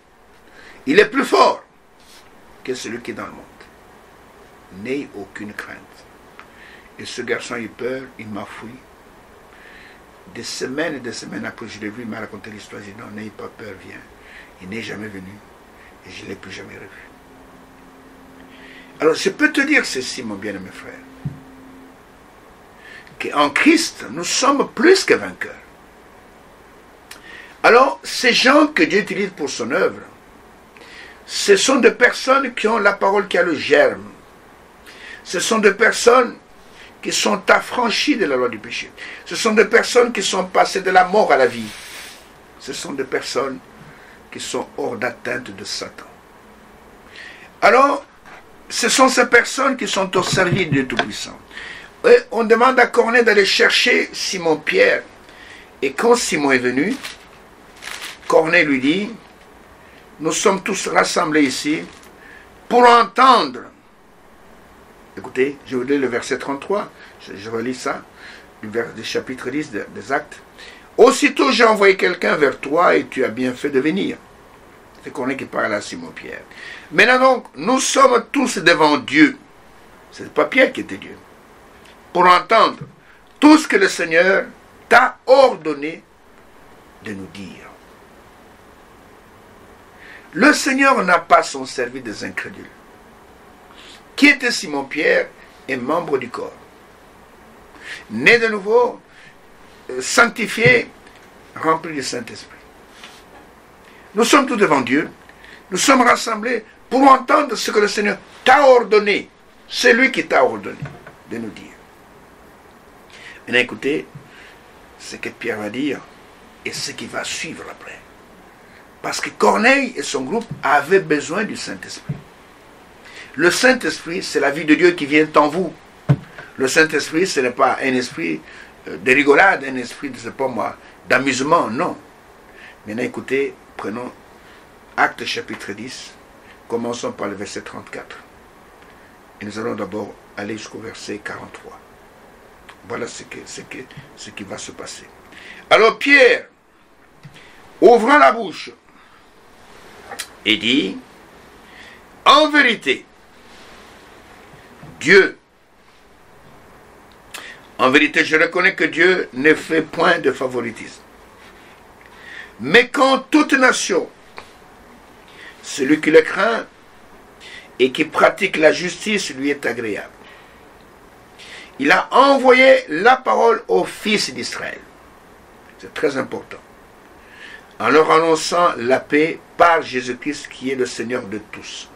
il est plus fort que celui qui est dans le monde. N'ayez aucune crainte. Et ce garçon a eu peur, il m'a fui. Des semaines et des semaines après, je l'ai vu, il m'a raconté l'histoire. J'ai dit, non, n'ayez pas peur, viens. Il n'est jamais venu et je ne l'ai plus jamais revu. Alors, je peux te dire ceci, mon bien-aimé frère, qu'en Christ, nous sommes plus que vainqueurs. Alors, ces gens que Dieu utilise pour son œuvre, ce sont des personnes qui ont la parole qui a le germe. Ce sont des personnes qui sont affranchies de la loi du péché. Ce sont des personnes qui sont passées de la mort à la vie. Ce sont des personnes qui sont hors d'atteinte de Satan. Alors, ce sont ces personnes qui sont au service de Dieu Tout-Puissant. Et on demande à Corneille d'aller chercher Simon-Pierre. Et quand Simon est venu, Corneille lui dit, nous sommes tous rassemblés ici pour entendre. Écoutez, je vous lis le verset 33, je relis ça, du chapitre 10 des Actes. Aussitôt j'ai envoyé quelqu'un vers toi et tu as bien fait de venir. C'est Corneille qui parle à Simon-Pierre. Maintenant donc, nous sommes tous devant Dieu. Ce n'est pas Pierre qui était Dieu. Pour entendre tout ce que le Seigneur t'a ordonné de nous dire. Le Seigneur n'a pas son service des incrédules. Qui était Simon-Pierre est membre du corps. Né de nouveau, sanctifié, rempli du Saint-Esprit. Nous sommes tous devant Dieu. Nous sommes rassemblés pour entendre ce que le Seigneur t'a ordonné. C'est lui qui t'a ordonné de nous dire. Maintenant écoutez ce que Pierre va dire et ce qui va suivre après. Parce que Corneille et son groupe avaient besoin du Saint-Esprit. Le Saint-Esprit, c'est la vie de Dieu qui vient en vous. Le Saint-Esprit, ce n'est pas un esprit de rigolade, un esprit, je ne sais pas moi, d'amusement, non. Maintenant écoutez, prenons Actes chapitre 10, commençons par le verset 34. Et nous allons d'abord aller jusqu'au verset 43. Voilà ce qui va se passer. Alors Pierre, ouvrant la bouche, et dit, en vérité, Dieu, en vérité, je reconnais que Dieu ne fait point de favoritisme. Mais quand toute nation, celui qui le craint et qui pratique la justice lui est agréable, il a envoyé la parole aux fils d'Israël. C'est très important. En leur annonçant la paix par Jésus-Christ qui est le Seigneur de tous.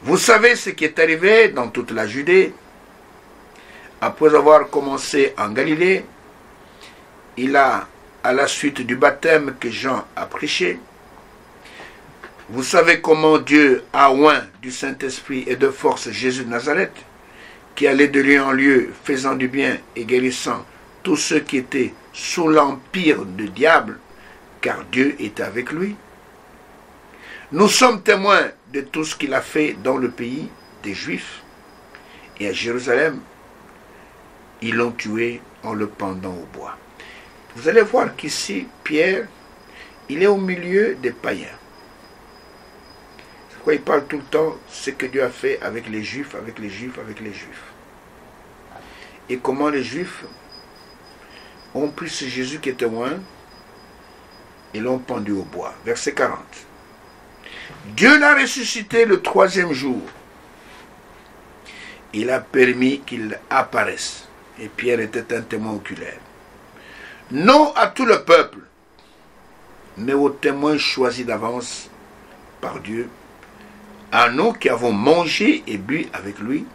Vous savez ce qui est arrivé dans toute la Judée. Après avoir commencé en Galilée, il a, à la suite du baptême que Jean a prêché, vous savez comment Dieu a oint du Saint-Esprit et de force Jésus de Nazareth, qui allait de lieu en lieu, faisant du bien et guérissant tous ceux qui étaient sous l'empire du diable, car Dieu était avec lui. Nous sommes témoins de tout ce qu'il a fait dans le pays des Juifs, et à Jérusalem, ils l'ont tué en le pendant au bois. Vous allez voir qu'ici, Pierre, il est au milieu des païens. C'est pourquoi il parle tout le temps ce que Dieu a fait avec les Juifs, avec les Juifs, avec les Juifs. Et comment les Juifs ont pris ce Jésus qui était loin et l'ont pendu au bois. Verset 40. Dieu l'a ressuscité le 3e jour. Il a permis qu'il apparaisse. Et Pierre était un témoin oculaire. Non à tout le peuple, mais aux témoins choisis d'avance par Dieu, à nous qui avons mangé et bu avec lui,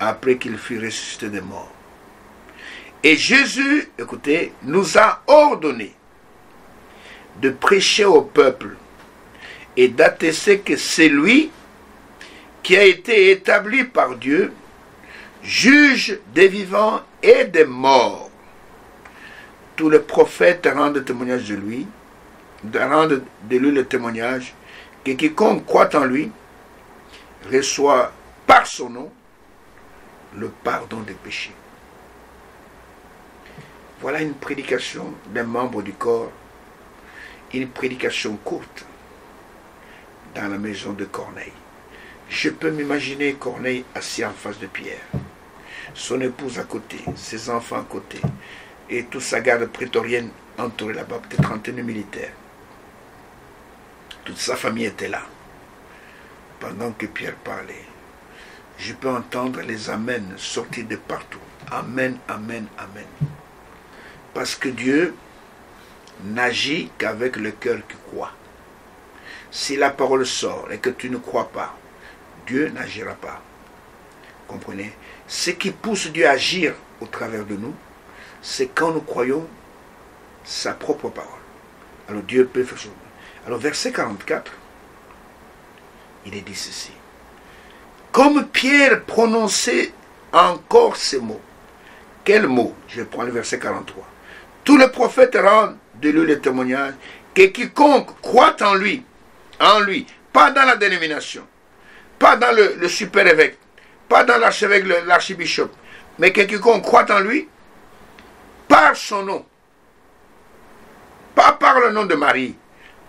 après qu'il fut ressuscité des morts. Et Jésus, écoutez, nous a ordonné de prêcher au peuple et d'attester que c'est lui qui a été établi par Dieu, juge des vivants et des morts. Tous les prophètes rendent témoignage de lui, rendent de lui le témoignage que quiconque croit en lui reçoit par son nom le pardon des péchés. Voilà une prédication d'un membre du corps, une prédication courte dans la maison de Corneille. Je peux m'imaginer Corneille assis en face de Pierre, son épouse à côté, ses enfants à côté, et toute sa garde prétorienne entourée là-bas, peut-être en tenue militaire. Toute sa famille était là, pendant que Pierre parlait. Je peux entendre les amens sortir de partout. Amen, amen, amen. Parce que Dieu n'agit qu'avec le cœur qui croit. Si la parole sort et que tu ne crois pas, Dieu n'agira pas. Comprenez? Ce qui pousse Dieu à agir au travers de nous, c'est quand nous croyons sa propre parole. Alors Dieu peut faire ça. Alors verset 44, il est dit ceci. Comme Pierre prononçait encore ces mots. Quels mots? Je prends le verset 43. Tous les prophètes rendent de lui le témoignage que quiconque croit en lui, pas dans la dénomination, pas dans le super-évêque, pas dans l'archevêque, l'archibishop, mais que quiconque croit en lui, par son nom, pas par le nom de Marie,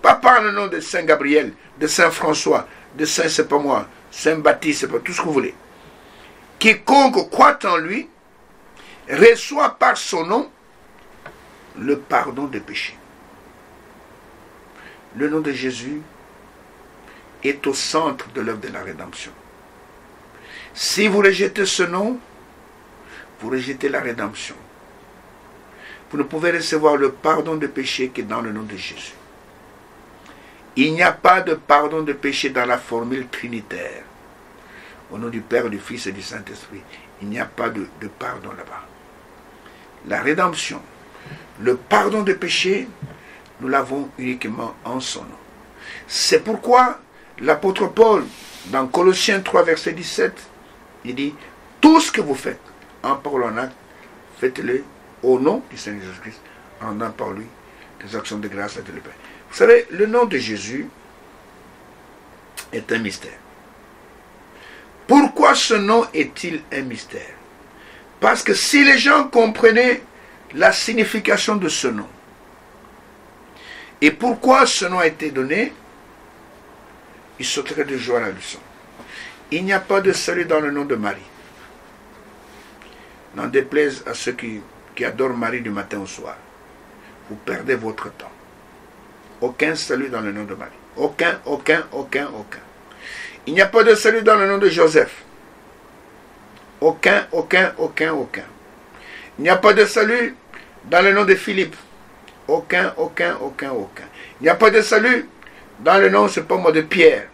pas par le nom de Saint Gabriel, de Saint François, de Saint c'est pas moi, Saint Baptiste, c'est pas tout ce que vous voulez. Quiconque croit en lui, reçoit par son nom le pardon des péchés. Le nom de Jésus est au centre de l'œuvre de la rédemption. Si vous rejetez ce nom, vous rejetez la rédemption. Vous ne pouvez recevoir le pardon des péchés que dans le nom de Jésus. Il n'y a pas de pardon de péché dans la formule trinitaire. Au nom du Père, du Fils et du Saint-Esprit. Il n'y a pas de pardon là-bas. La rédemption, le pardon de péché, nous l'avons uniquement en son nom. C'est pourquoi l'apôtre Paul, dans Colossiens 3, verset 17, il dit, tout ce que vous faites, en parole en acte, faites-le au nom du Seigneur Jésus-Christ, en rendant par lui des actions de grâce à Dieu le Père. Vous savez, le nom de Jésus est un mystère. Pourquoi ce nom est-il un mystère? Parce que si les gens comprenaient la signification de ce nom, et pourquoi ce nom a été donné, ils sauteraient de joie à la leçon. Il n'y a pas de salut dans le nom de Marie. N'en déplaise à ceux qui adorent Marie du matin au soir. Vous perdez votre temps. Aucun salut dans le nom de Marie. Aucun. Il n'y a pas de salut dans le nom de Joseph. Aucun. Il n'y a pas de salut dans le nom de Philippe. Aucun. Il n'y a pas de salut dans le nom, c'est pas moi, de Pierre.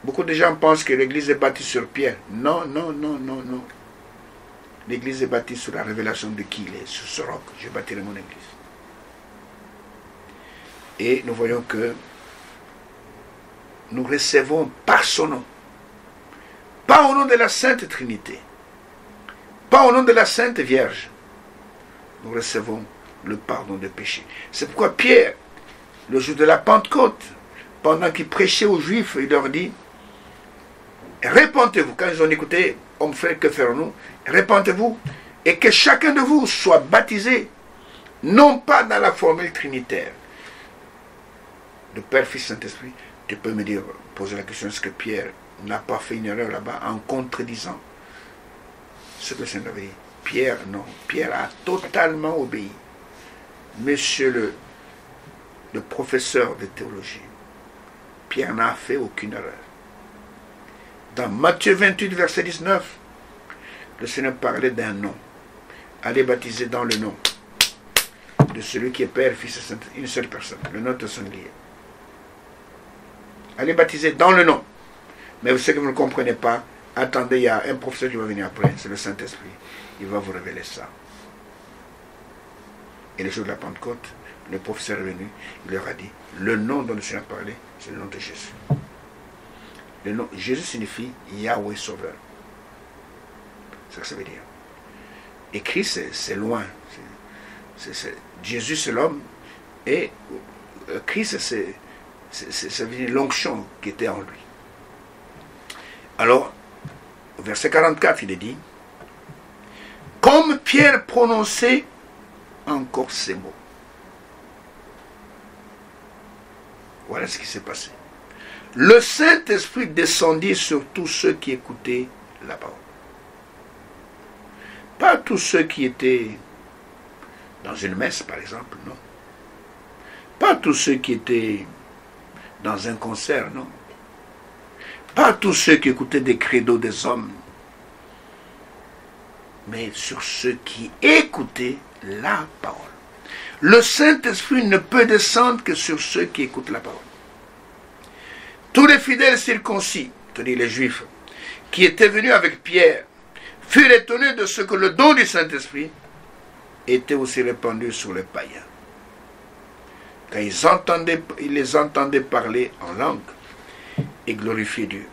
Beaucoup de gens pensent que l'église est bâtie sur Pierre. Non. L'église est bâtie sur la révélation de qui il est. Sur ce roc, je bâtirai mon église. Et nous voyons que nous recevons par son nom. Pas au nom de la Sainte Trinité. Pas au nom de la Sainte Vierge. Nous recevons le pardon des péchés. C'est pourquoi Pierre, le jour de la Pentecôte, pendant qu'il prêchait aux Juifs, il leur dit, répentez-vous. Quand ils ont écouté, hommes frères, que ferons-nous? Répentez-vous et que chacun de vous soit baptisé, non pas dans la formule trinitaire, de Père, Fils, Saint-Esprit. Tu peux me dire, poser la question, est-ce que Pierre n'a pas fait une erreur là-bas en contredisant ce que le Seigneur avait dit? Pierre, non. Pierre a totalement obéi. Monsieur le professeur de théologie, Pierre n'a fait aucune erreur. Dans Matthieu 28, verset 19, le Seigneur parlait d'un nom. Allez baptiser dans le nom de celui qui est Père, Fils et Saint-Esprit, une seule personne. Le nom de son lié. Allez baptiser dans le nom. Mais vous savez que vous ne comprenez pas. Attendez, il y a un professeur qui va venir après, c'est le Saint-Esprit. Il va vous révéler ça. Et le jour de la Pentecôte, le professeur est venu, il leur a dit, le nom dont le Seigneur parlait, c'est le nom de Jésus. Le nom, Jésus signifie Yahweh Sauveur. C'est ce que ça veut dire. Et Christ, c'est loin. Jésus, c'est l'homme. Et Christ, ça veut dire l'onction qui était en lui. Alors, au verset 44, il est dit, comme Pierre prononçait encore ces mots. Voilà ce qui s'est passé. Le Saint-Esprit descendit sur tous ceux qui écoutaient la parole. Pas tous ceux qui étaient dans une messe, par exemple, non. Pas tous ceux qui étaient dans un concert, non. Pas tous ceux qui écoutaient des credos des hommes, mais sur ceux qui écoutaient la parole. Le Saint-Esprit ne peut descendre que sur ceux qui écoutent la parole. Tous les fidèles circoncis, c'est-à-dire les Juifs, qui étaient venus avec Pierre, furent étonnés de ce que le don du Saint-Esprit était aussi répandu sur les païens. Quand ils les entendaient parler en langue et glorifier Dieu.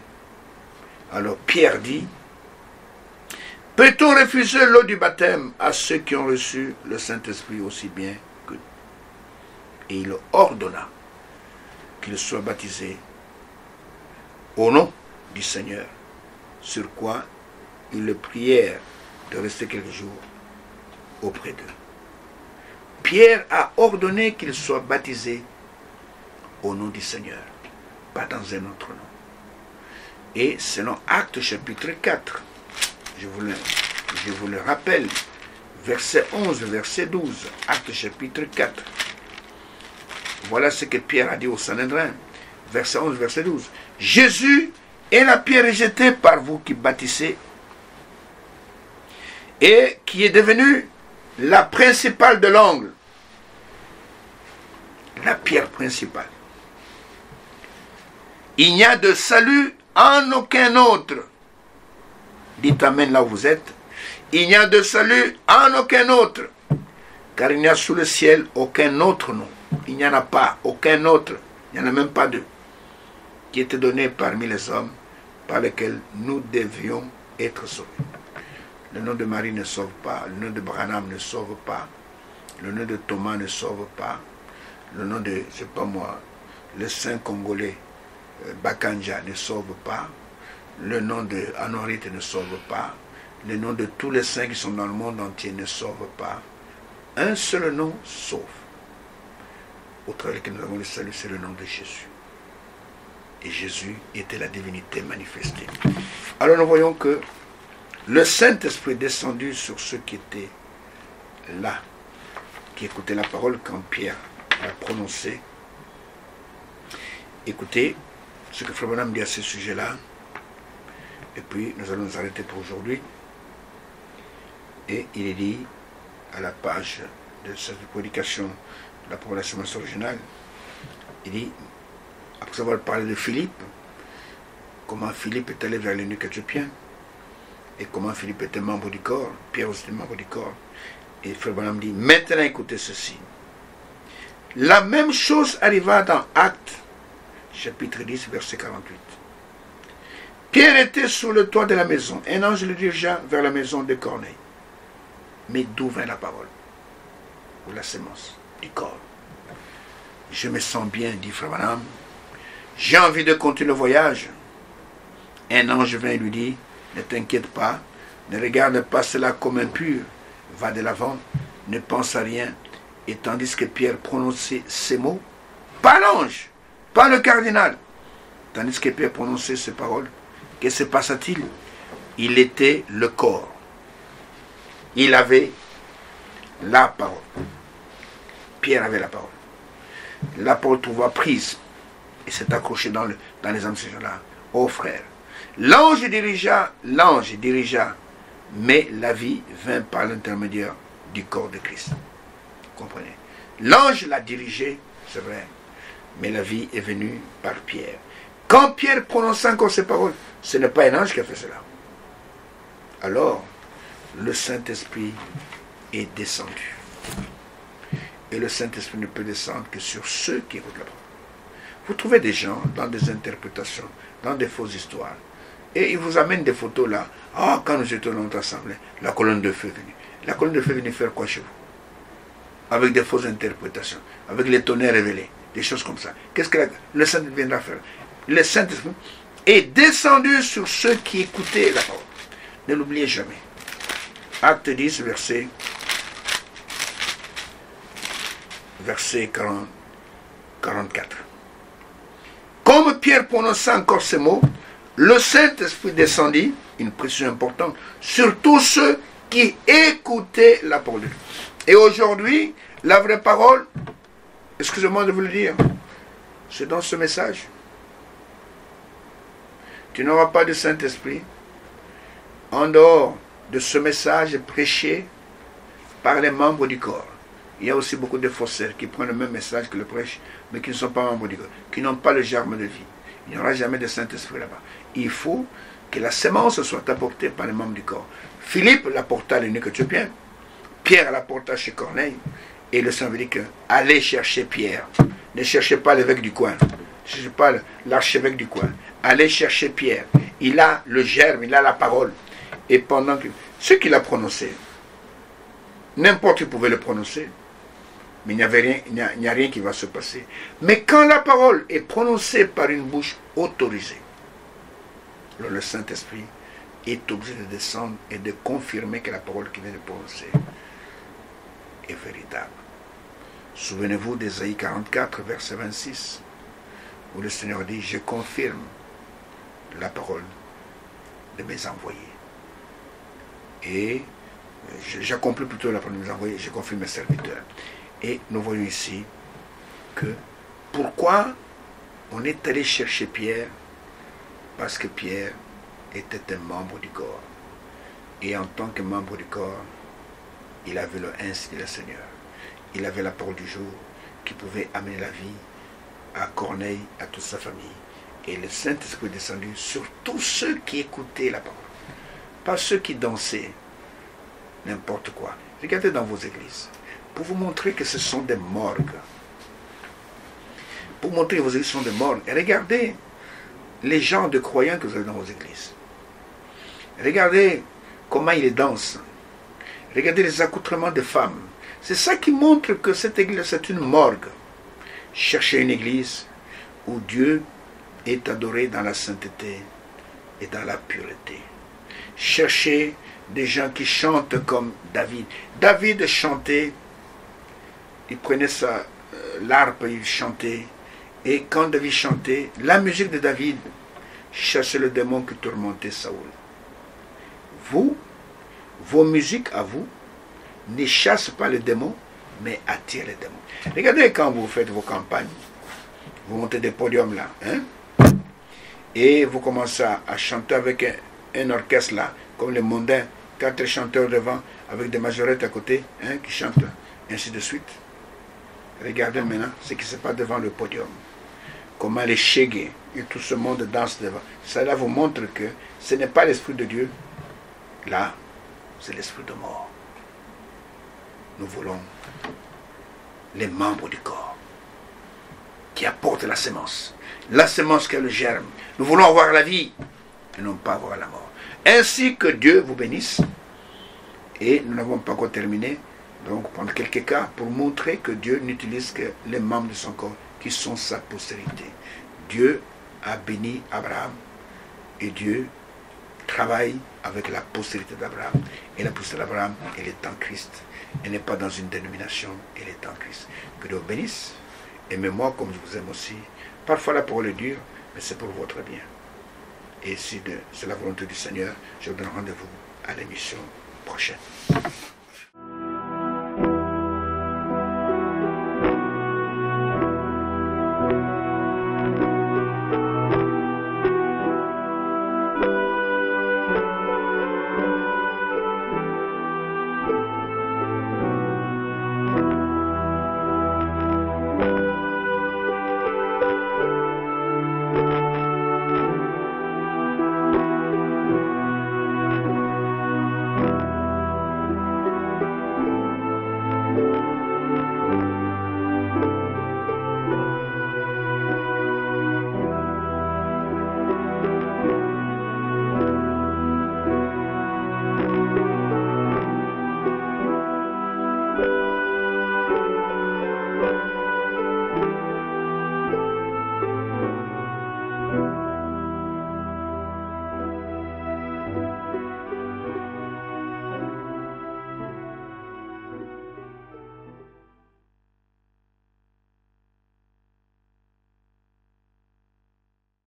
Alors Pierre dit, peut-on refuser l'eau du baptême à ceux qui ont reçu le Saint-Esprit aussi bien que nous? Et il ordonna qu'ils soient baptisés au nom du Seigneur, sur quoi ils le prièrent de rester quelques jours auprès d'eux. Pierre a ordonné qu'il soit baptisé au nom du Seigneur, pas dans un autre nom. Et selon Actes chapitre 4, je vous le rappelle, verset 11, verset 12, Actes chapitre 4. Voilà ce que Pierre a dit au Sanhédrin, verset 11, verset 12. Jésus est la pierre rejetée par vous qui bâtissez et qui est devenue la principale de l'angle. La pierre principale. Il n'y a de salut en aucun autre. Dites amen là où vous êtes. Il n'y a de salut en aucun autre. Car il n'y a sous le ciel aucun autre nom. Il n'y en a pas, aucun autre. Il n'y en a même pas deux. Qui était donné parmi les hommes par lesquels nous devions être sauvés. Le nom de Marie ne sauve pas. Le nom de Branham ne sauve pas. Le nom de Thomas ne sauve pas. Le nom de, je sais pas moi, le saint congolais Bakanja ne sauve pas. Le nom de Anorite ne sauve pas. Le nom de tous les saints qui sont dans le monde entier ne sauve pas. Un seul nom sauve. Au travers duquel nous avons le salut, c'est le nom de Jésus. Et Jésus était la divinité manifestée. Alors nous voyons que le Saint-Esprit est descendu sur ceux qui étaient là, qui écoutaient la parole quand Pierre a prononcé. Écoutez ce que Frère Branham dit à ce sujet-là. Et puis nous allons nous arrêter pour aujourd'hui. Et il est dit à la page de cette prédication de la parole de la semence originale, il dit, après avoir parlé de Philippe, comment Philippe est allé vers l'eunuque éthiopien, et comment Philippe était membre du corps, Pierre aussi était membre du corps. Et Frère Branham dit, maintenant écoutez ceci. La même chose arriva dans Actes, chapitre 10, verset 48. Pierre était sur le toit de la maison. Un ange le dirigea vers la maison de Corneille. Mais d'où vint la parole? Ou la sémence? Du corps. Je me sens bien, dit Frère Branham. J'ai envie de continuer le voyage. Un ange vint et lui dit, ne t'inquiète pas, ne regarde pas cela comme impur. Va de l'avant, ne pense à rien. Et tandis que Pierre prononçait ces mots, pas l'ange, pas le cardinal, tandis que Pierre prononçait ces paroles, que se passa-t-il? Il était le corps. Il avait la parole. Pierre avait la parole. La parole trouva prise et s'est accrochée dans les âmes de ces gens-là. Oh frère, l'ange dirigea, mais la vie vint par l'intermédiaire du corps de Christ. Vous comprenez? L'ange l'a dirigé, c'est vrai, mais la vie est venue par Pierre. Quand Pierre prononça encore ces paroles, ce n'est pas un ange qui a fait cela. Alors, le Saint-Esprit est descendu. Et le Saint-Esprit ne peut descendre que sur ceux qui écoutent la parole. Vous trouvez des gens dans des interprétations, dans des fausses histoires, et ils vous amènent des photos là. Ah, quand nous étions dans notre assemblée, la colonne de feu est venue. La colonne de feu est venue faire quoi chez vous? Avec des fausses interprétations, avec les tonnerres révélés, des choses comme ça. Qu'est-ce que le Saint-Esprit viendra faire? Le Saint-Esprit est descendu sur ceux qui écoutaient la parole. Ne l'oubliez jamais. Acte 10, verset 44. Comme Pierre prononça encore ces mots, le Saint-Esprit descendit, une précision importante, sur tous ceux qui écoutaient la parole de Dieu. Et aujourd'hui, la vraie parole, excusez-moi de vous le dire, c'est dans ce message. Tu n'auras pas de Saint-Esprit en dehors de ce message prêché par les membres du corps. Il y a aussi beaucoup de faussaires qui prennent le même message que le prêche, mais qui ne sont pas membres du corps, qui n'ont pas le germe de vie. Il n'y aura jamais de Saint-Esprit là-bas. Il faut que la sémence soit apportée par les membres du corps. Philippe l'apporta à l'eunuque éthiopien, Pierre l'apporta chez Corneille, et le Saint veut dire que allez chercher Pierre. Ne cherchez pas l'évêque du coin, ne cherchez pas l'archevêque du coin. Allez chercher Pierre. Il a le germe, il a la parole. Et pendant que ce qu'il a prononcé, n'importe qui pouvait le prononcer, mais il n'y a rien qui va se passer. Mais quand la parole est prononcée par une bouche autorisée, alors le Saint-Esprit est obligé de descendre et de confirmer que la parole qui vient de prononcer est véritable. Souvenez-vous d'Ésaïe 44, verset 26, où le Seigneur dit, je confirme la parole de mes envoyés. Et j'accomplis plutôt la parole de mes envoyés, je confirme mes serviteurs. Et nous voyons ici que pourquoi on est allé chercher Pierre? Parce que Pierre était un membre du corps. Et en tant que membre du corps, il avait le ainsi de le Seigneur. Il avait la parole du jour qui pouvait amener la vie à Corneille, à toute sa famille. Et le Saint-Esprit est descendu sur tous ceux qui écoutaient la parole. Pas ceux qui dansaient n'importe quoi. Regardez dans vos églises. Pour vous montrer que ce sont des morgues. Pour montrer que vos églises sont des morgues. Et regardez les gens de croyants que vous avez dans vos églises. Regardez comment ils dansent. Regardez les accoutrements des femmes. C'est ça qui montre que cette église, c'est une morgue. Cherchez une église où Dieu est adoré dans la sainteté et dans la pureté. Cherchez des gens qui chantent comme David. David chantait, il prenait l'harpe, il chantait. Et quand David chantait, la musique de David chassait le démon qui tourmentait Saoul. Vous, vos musiques à vous, ne chassent pas les démons, mais attirent les démons. Regardez quand vous faites vos campagnes, vous montez des podiums là, et vous commencez à chanter avec un orchestre là, comme les mondains, 4 chanteurs devant, avec des majorettes à côté, qui chantent, ainsi de suite. Regardez maintenant ce qui se passe devant le podium. Comment les chégués et tout ce monde danse devant. Cela vous montre que ce n'est pas l'Esprit de Dieu. Là, c'est l'esprit de mort. Nous voulons les membres du corps qui apportent la semence. La semence qui est le germe. Nous voulons avoir la vie et non pas avoir la mort. Ainsi que Dieu vous bénisse. Et nous n'avons pas encore terminé. Donc, prendre quelques cas pour montrer que Dieu n'utilise que les membres de son corps qui sont sa postérité. Dieu a béni Abraham et Dieu travaille avec la postérité d'Abraham. Et la postérité d'Abraham, elle est en Christ. Elle n'est pas dans une dénomination, elle est en Christ. Que Dieu vous bénisse. Aimez-moi comme je vous aime aussi. Parfois la parole est dure, mais c'est pour votre bien. Et si c'est la volonté du Seigneur, je vous donne rendez-vous à l'émission prochaine.